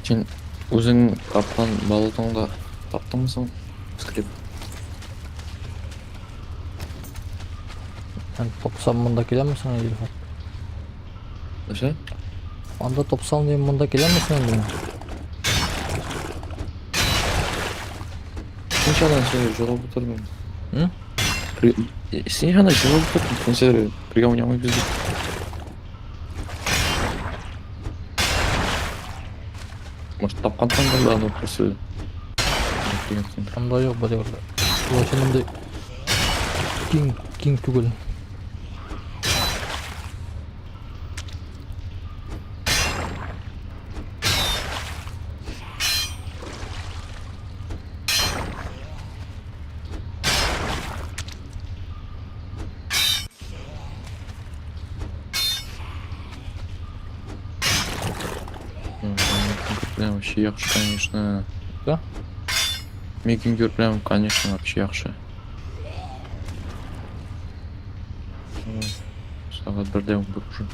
Сен өзің тапқан болотоңда таптыңмысың скрип? Sen topsam mında gelir misin İlhan? Нәрсе? Anda topsam diyeyim mında gelir misin diyorum. Сен жаңа сен жоғалып отырдың. Hı? Сен жаңа жоғалып отырдың. Сен бірге ойнамай бізде. Может тапқансың да аны просто. Anda yok böyle böyle. Ulaşımında king tugul. Прям вообще yaxşı, конечно. Да? Мекингер прям, конечно, вообще yaxşı. Сағат 1-де 11 уже.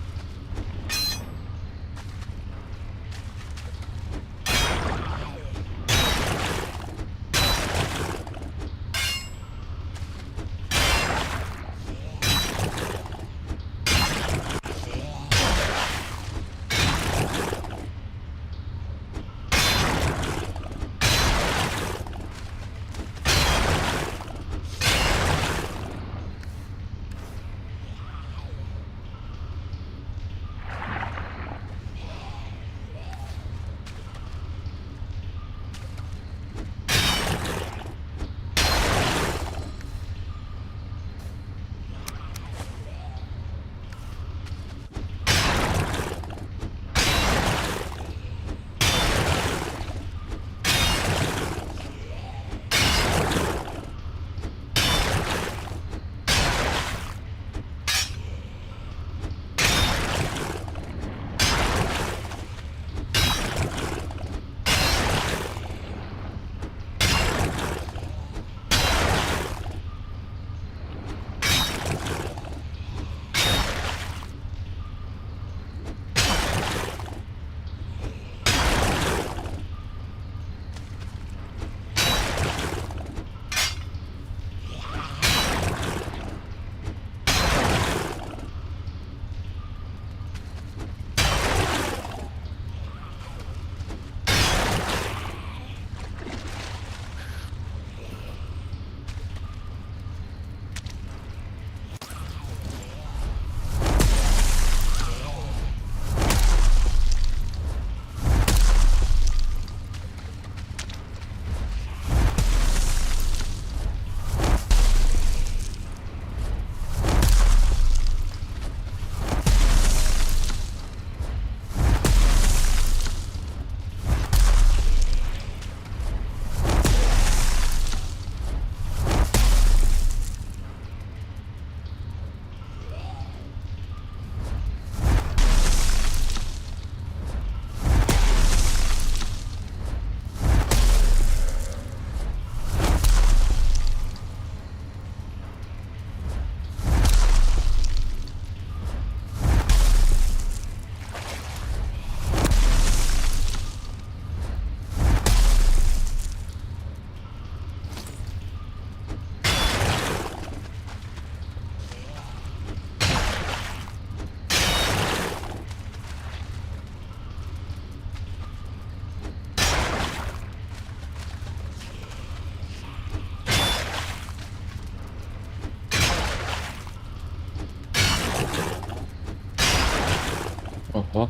Ого.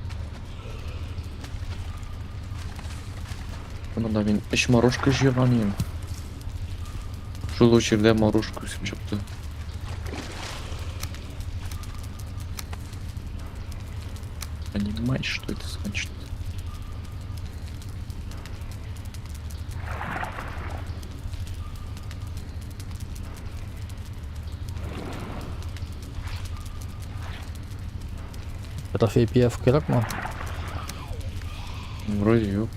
Мында мен 3 морожка жеген едім. Жылу жерде морожка өсіп шықты. Понимаешь, что это значит? Tрофей PF gerek mi? Вроде yok.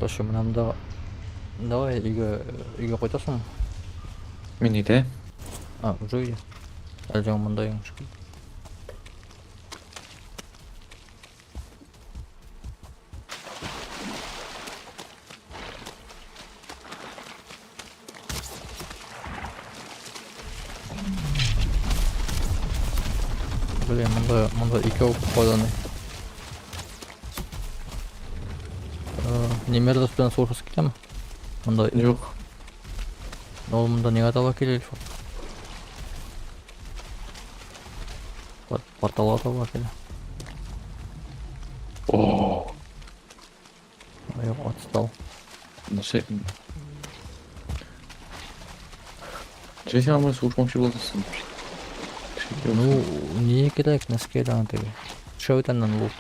Короче, мынамда давай үйге қойтасың. Мен үйде. А, уже үйде. Әлі жаңа мында ең шыққан. Блин, мында екі ауып қойданы. Немерді спен слушаться кетемі? Мында, Жоқ. ол мында неге атала келелі жоқ? Портал атала келе. О, Ай, отстал. насай. Жайсаң амай слушмақшы боласың. Ну, не керек, не скедан теге. Що өтәннен лут?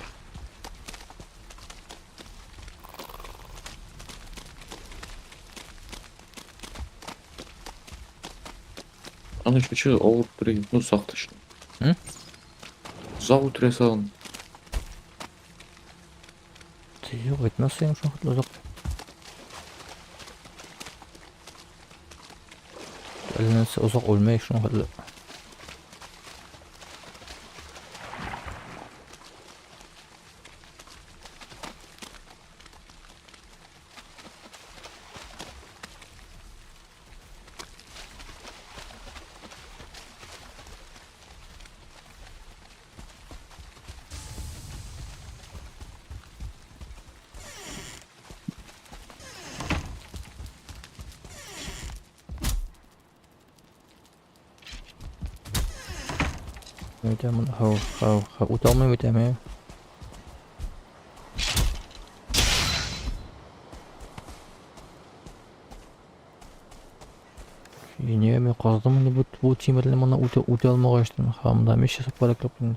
Аны үшінші ауыр түрі, ну сақты үшін. М? Зау түре сағын. Жоқ, өтмәсең шоқ ұзақ. Әлінесі ұзақ өлмей шоқ ұзақ. Өтемін, ұталмай өтемей. Не, мен қаздым, не бұл темірлі мұна өте алмаға ештім. Қамда меш жасап бара көппін.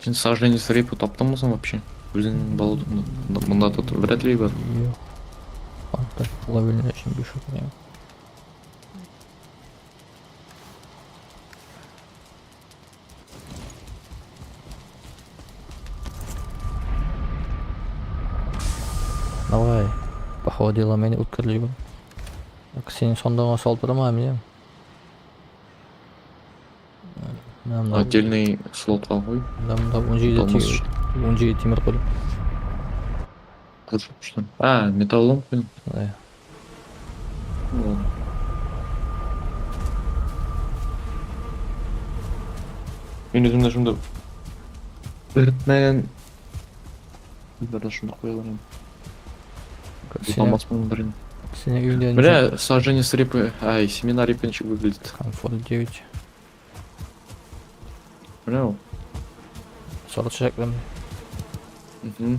Сен саждение с репу таптың мысың вообще? Өзің балудың мұнда тут вряд ли бар. Жоқ. Антар, лавеліне үшін бешік не. Давай, походила мені өткірлей бұл. Сенің сондағын салып тұрамайым, не? Отдельный слотқа қой. Да, 17 темір қойдым. Хорошо, что ли? А, металлолом қойдың. Да. Ну ладно. Мен өзім нажымда бірітмәген бір шымды қоя аларым. Бұтамасының бірін. Сенің үйінде... Бля, саждение с репы, ай, семена репенчик выглядит. Комфорт 9. Бля, Sarı çiçeklerim. угу.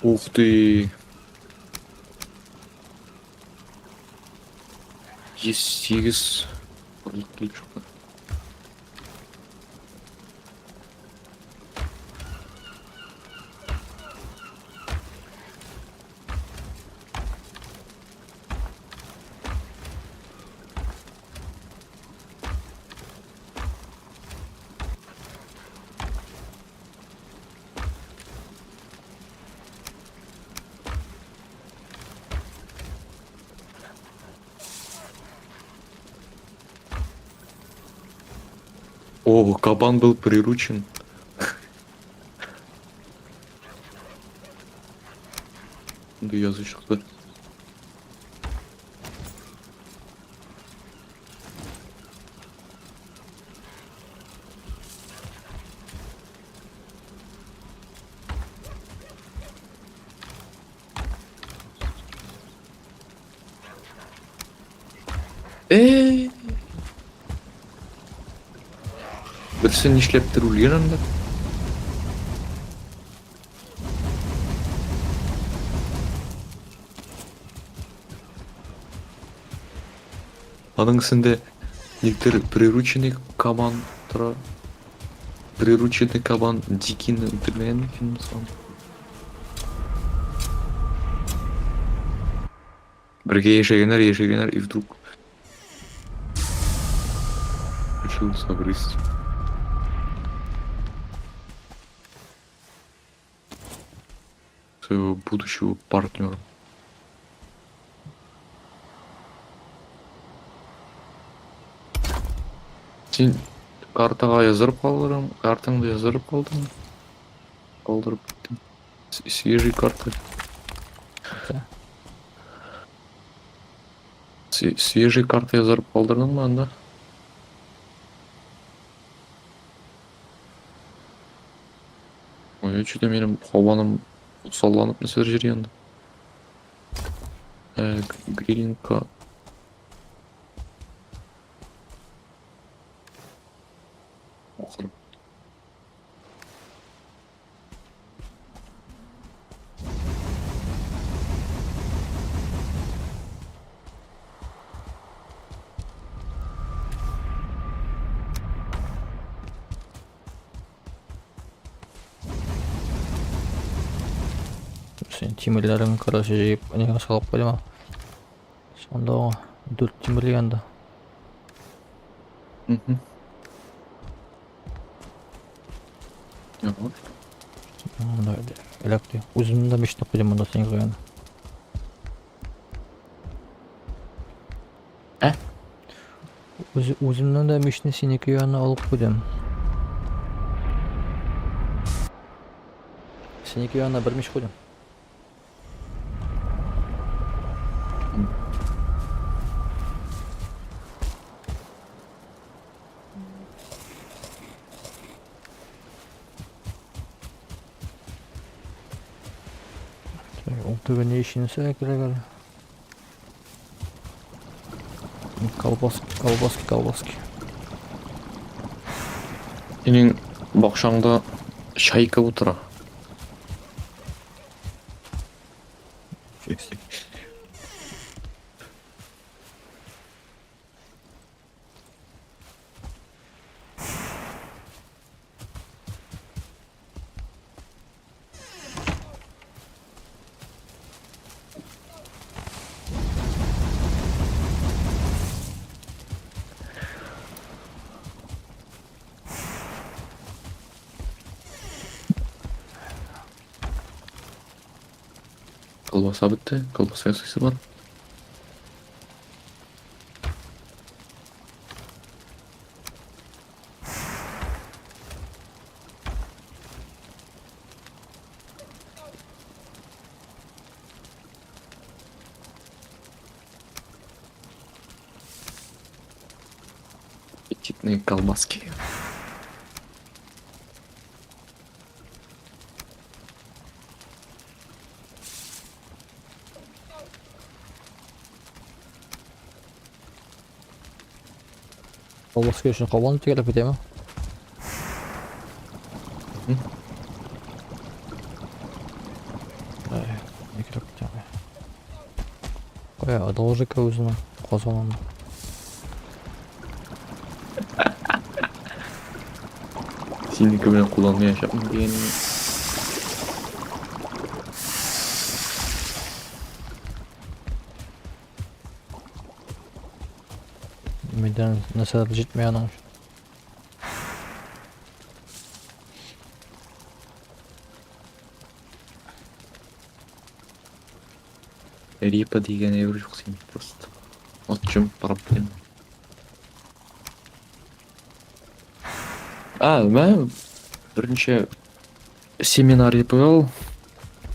Ух ты! Есть 8 бірлік келіп шықты. О, кабан был приручен. Да я зачем-то. Eee. Birsin işlep durulgan anda. Аның ісінде некоторые прирученный кабан тұра. Прирученный кабан дикины өлтірмеген екен мысалы. Бірге ешегенер и вдруг решил загрызть. Своего будущего партнера. Сен картаға жазырып қалдырам, картаңды жазырып қалдым. Қалдырып кеттім. Свежий карта. Да. Свежий карта жазырып қалдырдың ба анда? Ой, что-то менің қобаным салланып нәрселер жүр енді. Гринка. Оқырым. Sen timirlerin karşı jeyip neге салып қойды ма? Сонда 4 тимірлі енді. Мгм. Ага. Мында электі. Өзімнің да мешітіп қойдым мұнда сен қойған. Өзімнің да мешітіне сен қойғанын алып қойдым. Сен қойғанына бір меш қойдым. Ол түгі не ішінісі әкелегел. Колбаски. Сенің бақшаңда шайка отыра. Колбаса бітті, колбаса ясайсы бар. Аппетитные колбаски. Колбаски үшін қобаны тегелеп бете ма? Не керек бете ма? Қоя, одолжи ка өзіні қозғаланы. Синікі менен қолданмай ашапмын деген. Менден нәрселер жетмей анаң. Репа деген евро жоқ сен просто. Вот в чем проблема. Мен бірінші семена репа ал.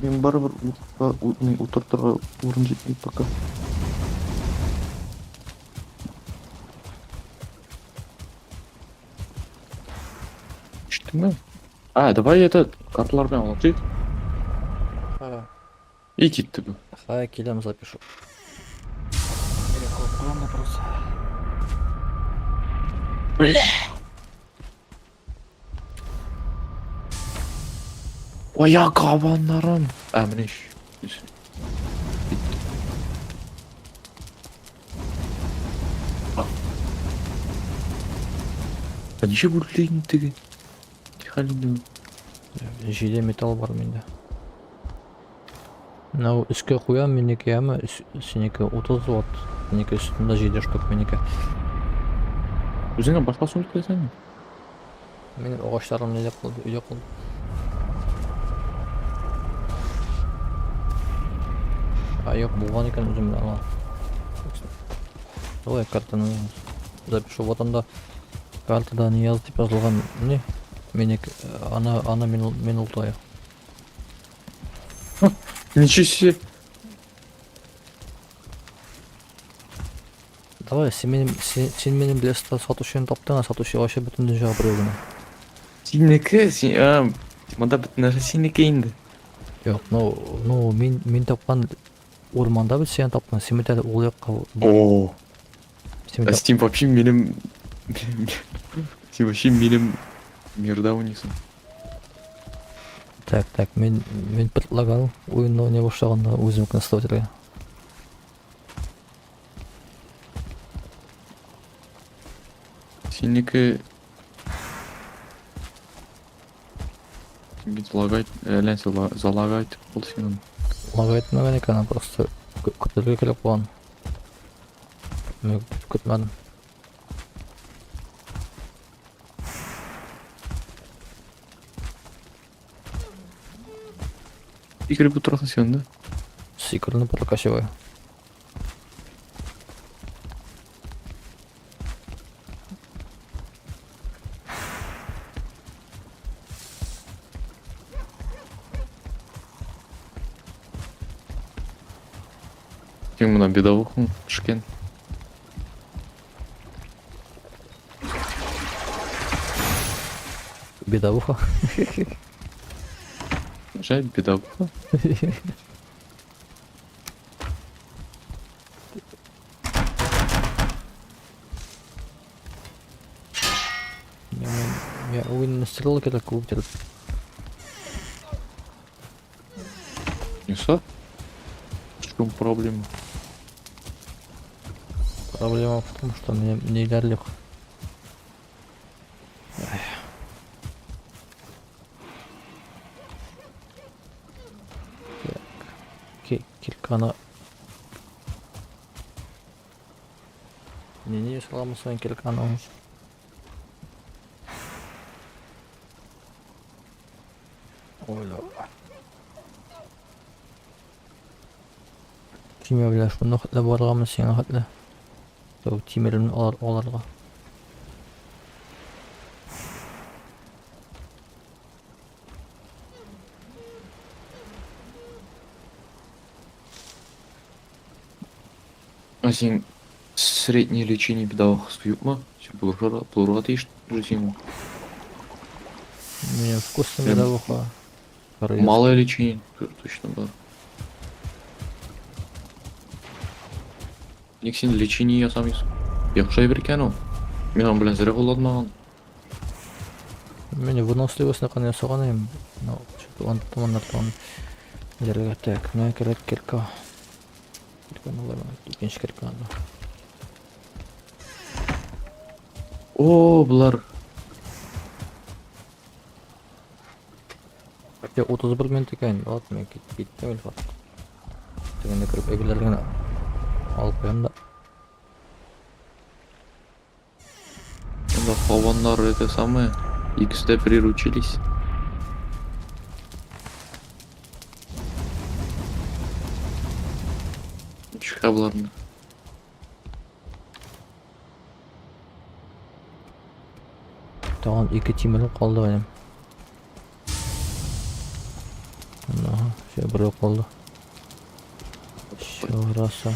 Мен барыбір отыртырға орын жетмейді пока. Иштің бе? Давай это карталармен алып. И кетті бұл. Келем запишу. Или қойып қоямын просто. Ой ya kabanlarım. Emre şu. Неше бүрлейін тігі? Халинді. Жиде металл бар менде. Мынау үске қоям менеке, әмі сенеке 30 ватт. Менеке үстінде 7 штук менеке. Өзіңе басқа сундық қойсаң? Менің ағаштарым неде қалды, үйде қалды. Yok, болған екен өзім ала. Ой, картаны запишу. Вот анда картада не yazdı деп жазылған не? Менеке ана мен ұлтайы. Ничего себе. Давай, сен менің білесті сатушыны таптың, а сатушы вообще бүтін дүнжаға біреугіні. Сенікі, мада бітін нәрсе сенікі енді. Yok, no, мен тапқан орманда бит сен тапқан, сен металі ол жаққа... О, а Steam вообще менің... Сен вообще менің мирда унесің. Так, мен предлагал ойынды ойнай баштағанда өзімді настроителге. Сенікі... Әләнсе залагайт бұл сенің. Лагайтмаған екен, просто күтілге келіп қоған. Мен күтмәдім. Игры бұл тұрасың сен, да? Секіріні прокачивай. Сен мұна бедовухың түшкен. Бедовуха. Жай бедовуха. Я ойынны стрелы керек көптер. Несо? В чем проблема? Проблема в том, что мне не ирлих. Кирканы... Не саламын кирканы. Ойла. Тиме білеш, бұны қытла барғамын сен қытла. Тимерімін оларға. А сен среднее лечение бедовых суют ма? Плурға дейшті жесему. Мне вкусно бедовуха. Малое лечение точно бар. Ник сен лечение ясамайсың. Яқшай бір екен ол. Мен оны білен зірі қолдадым. Мне выносливостьны қана соған ем. Туманнардан жерге так. Мен керек кирка. Кирканы олардан екінші кирканы. О, бұлар. Хотя 31 минут екен. Ладно, мен кеттім ел фат. Дегенде кіріп егілерген алып қоям да. Онда ховандар это самое. X-де приручились. Чуха бұларны. Таған 2 тимерім қалды ғайым. Все, біреу қалды. Все, раса.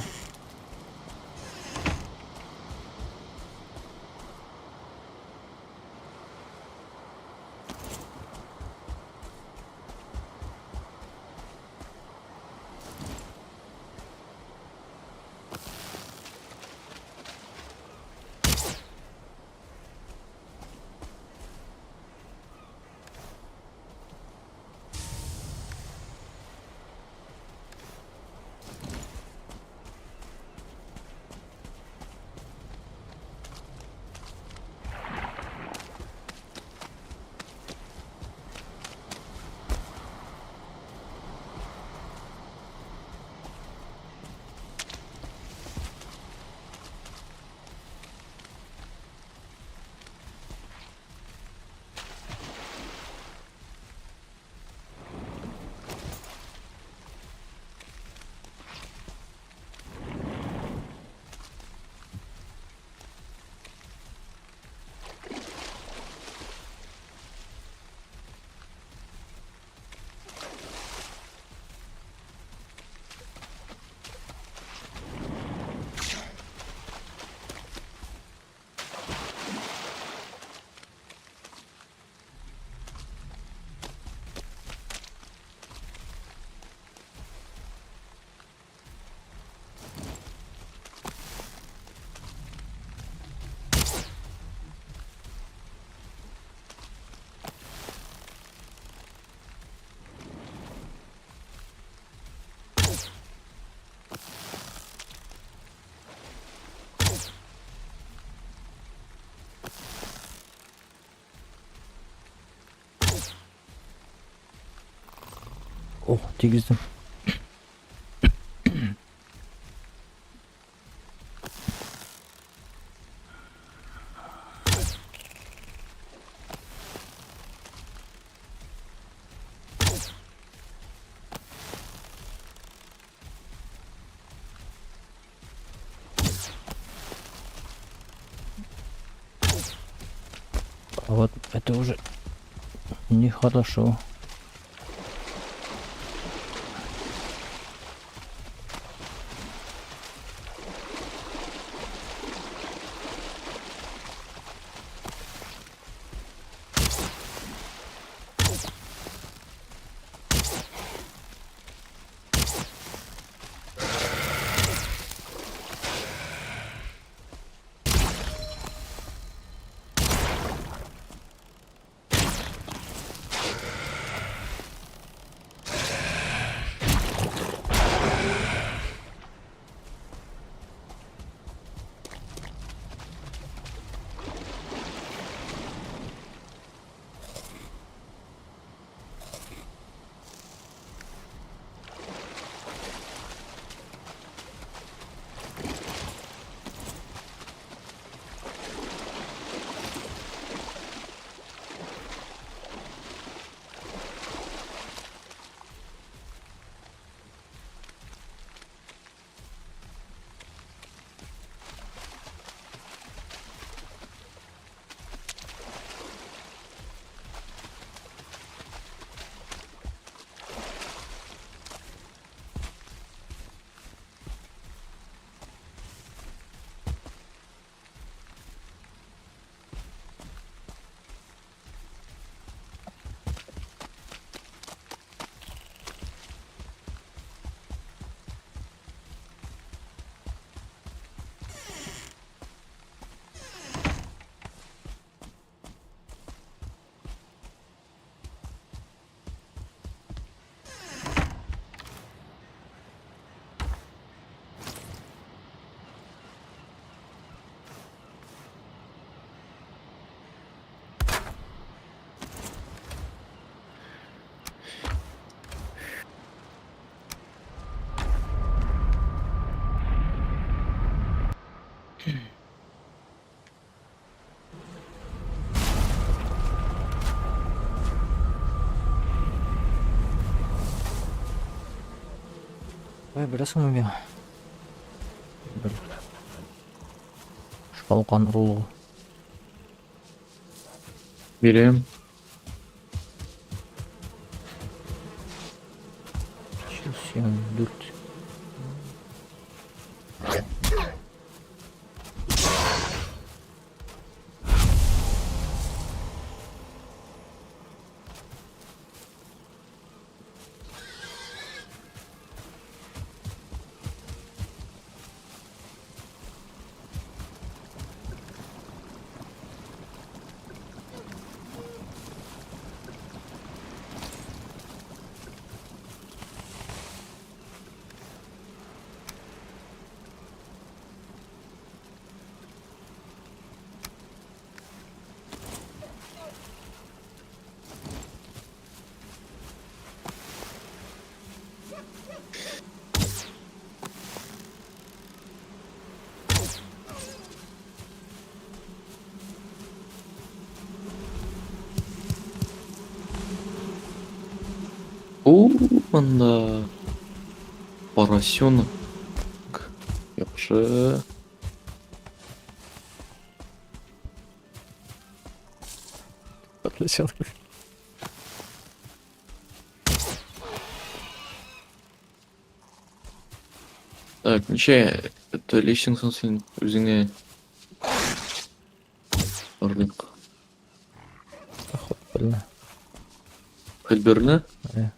Oh, тигиздим. А вот это уже нехорошо. Ой, бересің бе? Бір шпалқан рулы. Берем. Сен дүрт. О, мында. Поросенок. Яхшы. Поросенок. Так, ниче, это Лещенсон сен өзіңе бардық. Білді. Хелберні? Е.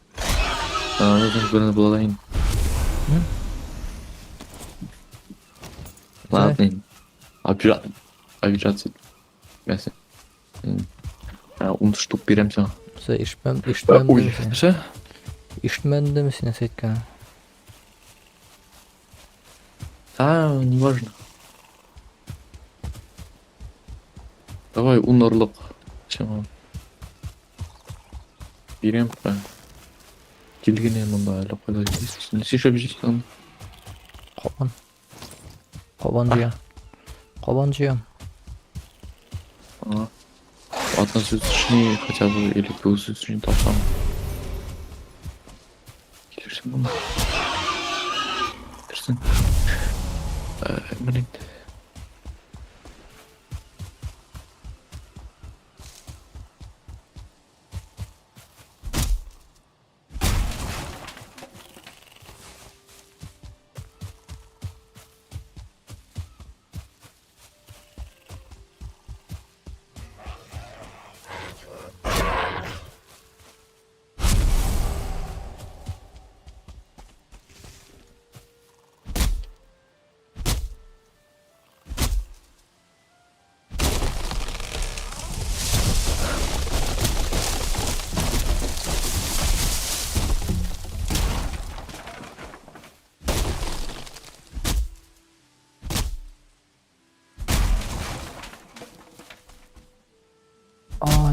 Өзің біріні бұладайын. Ладно. Обижаться. Мәсі. 10 штук берем саған. Сен Ой, іштмәнді ше? місіне сеткені? Не важно. Давай унорлық. Берем. келгеннен мында әлі қойла дейсің. Не шешіп жейсің? Қобан. Қобан жиям. Қобан жиям. А. Относительно хотя бы или пылсызышын тапсам. Келерсің мұны. Келерсің. Міне.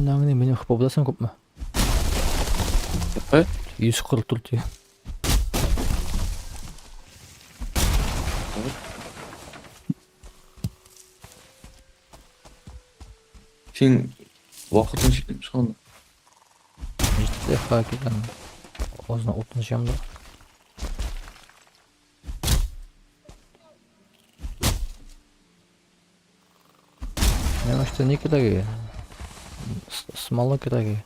Наңны менен хпобдасың көпмө? Ә? 144 тие. Сен уақытын шығын. Жетті хакердан. Озына отын жиям да. Нема что не кереги. Смола кереги.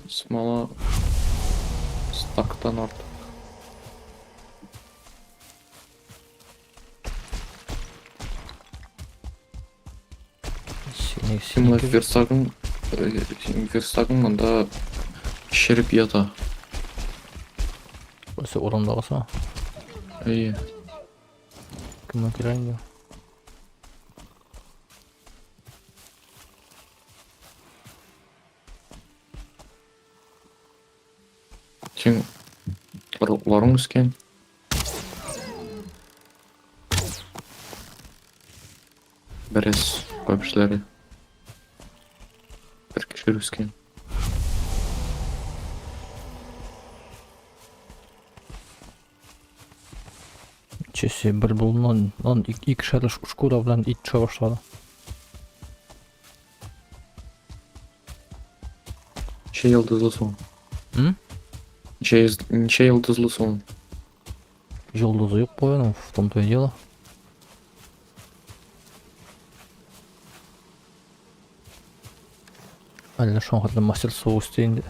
Смола стактан артық. Сен верстагың мында шеріп ята. Осы орында қалса. Ие. Кімі керейін деу. Сен ларың өскен. Бірес көпшілері. Бір кешер өскен. Чесе бір бұлынан екі шәрі шкура білән ит шыға башлады. Неше йылдызлы соң? Неше йылдызлы соң? Жұлдызы yok қой, ну, в том-то и дело. Әлі шоңғырды мастерство істейін де.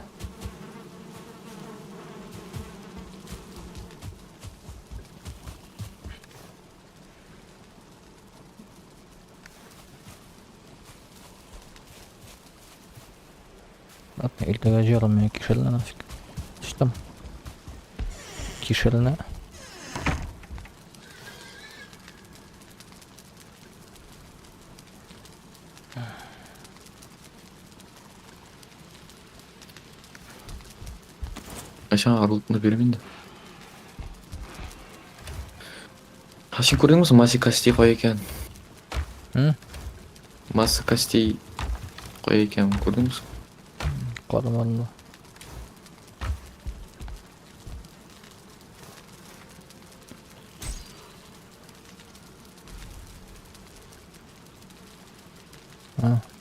Ладно, ильгага жером меня кишельна нафиг. Что там? Кишельна. Aşağı arılıkını бермейді. Сен көрдің мұсың масса костей қой екен? Масса костей қой екен, көрдің мұсың? Қарамадым да.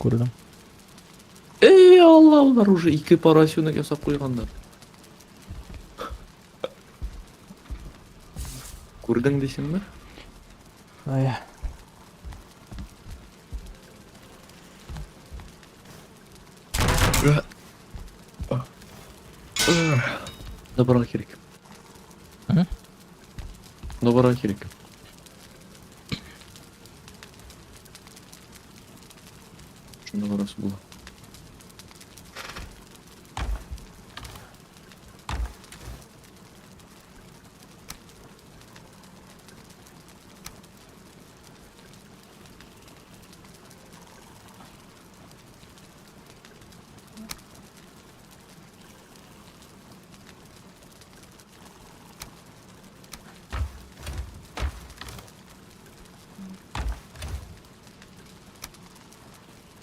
Көрдім. Ей алла, олар уже 2 поросенок жасап қойғандар. Көрдің десем бе? Ая. Добра керек. Добра керек. Şunda orası bu.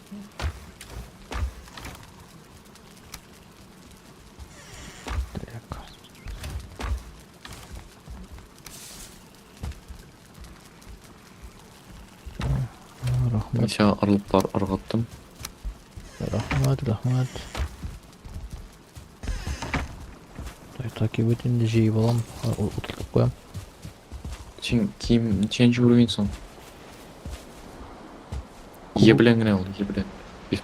Так. Рахмат, Несе арлыктар ыргаттым. рахмат. Так и вот инде жей балам, утыртып коям. Сен кийим неченчи уровеньсиң? Е белән генә ул, е белән. Без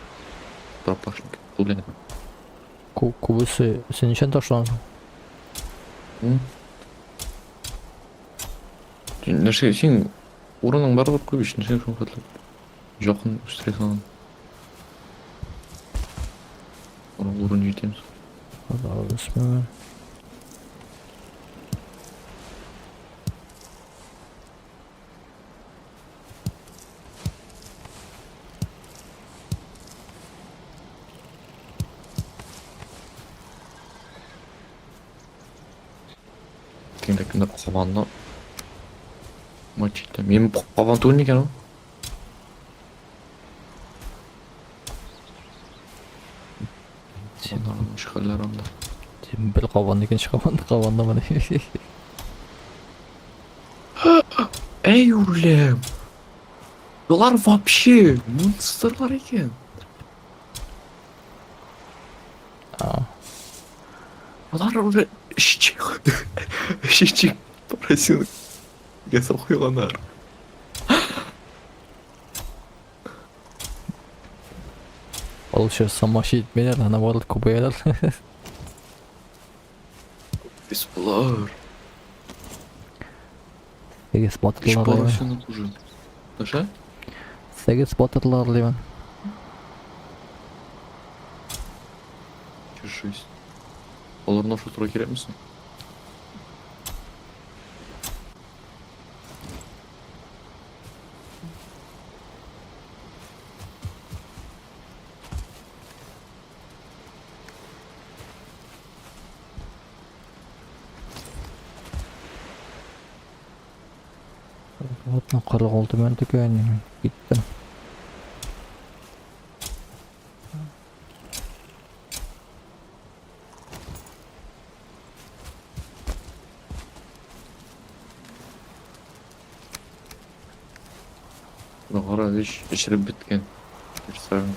пропашник. Бул белән. Кубысы, сен ничен ташлансың? Нәрсе, сен урының бар көп ич, нәрсе шуны хәтле. Жакын үстерә салган. Урын җитәмиз. Бисмилlah. Кимдә кабанны мочита. Мен кабан түгел микән ул? Сен шикәрләр анда. Сен бер кабан, икенче кабанда менә. Эй, улем! Булар вообще монстрлар икән. Булар уже Щичек попросил ясал хуйланар. Ал ще сама шитмелер, ана барлык күбәяләр. Без булар. Сегиз батырлар. Парашютны тоже. Наша? Сегиз батырлар димән. Чешись. Оларны шул туры кирәк мисең? Вот на карагол мен тикән. Киттем. Нагара эчереп биткән. Берсәң.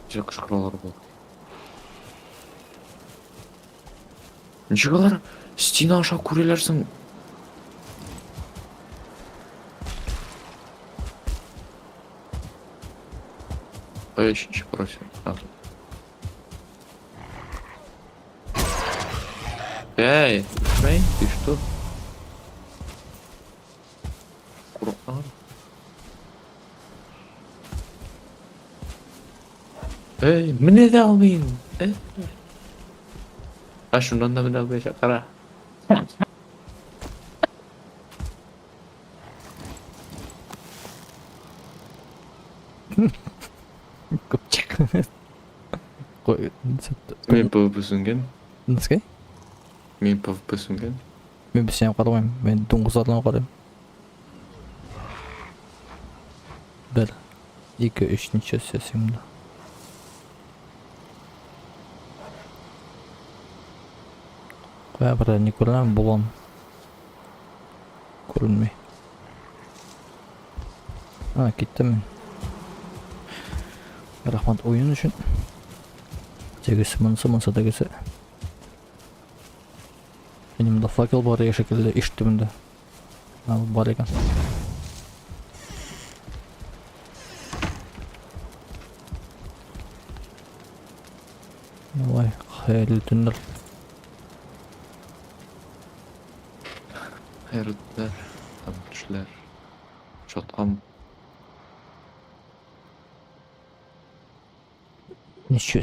Жак шкралар бар. Ничегалар стена аша күреләрсең. Ай, ещё просим. Эй, ты что? Кур'ан. Эй, менә дә алмыйм. Шуннан да менә алмыйча, кара. Көпчек. Кой, Мен PvP сүнгән. Нискай? Мен PvP сүнгән. Мен бисен карамыйм. Мен дуңгызлардан карыйм. 1, 2, 3-нче сессиямда. Кая бара не күрәм булам. Күренмәй. Киттем. Рахмат oyun үшін. Тегесі мынсы тегесі. Менімде факел бар еш шекілді іштімді. Ал бар екен. Ой, хайырлы түндер. Хайырлы түндер. Там түшләр. Чё там? Ничего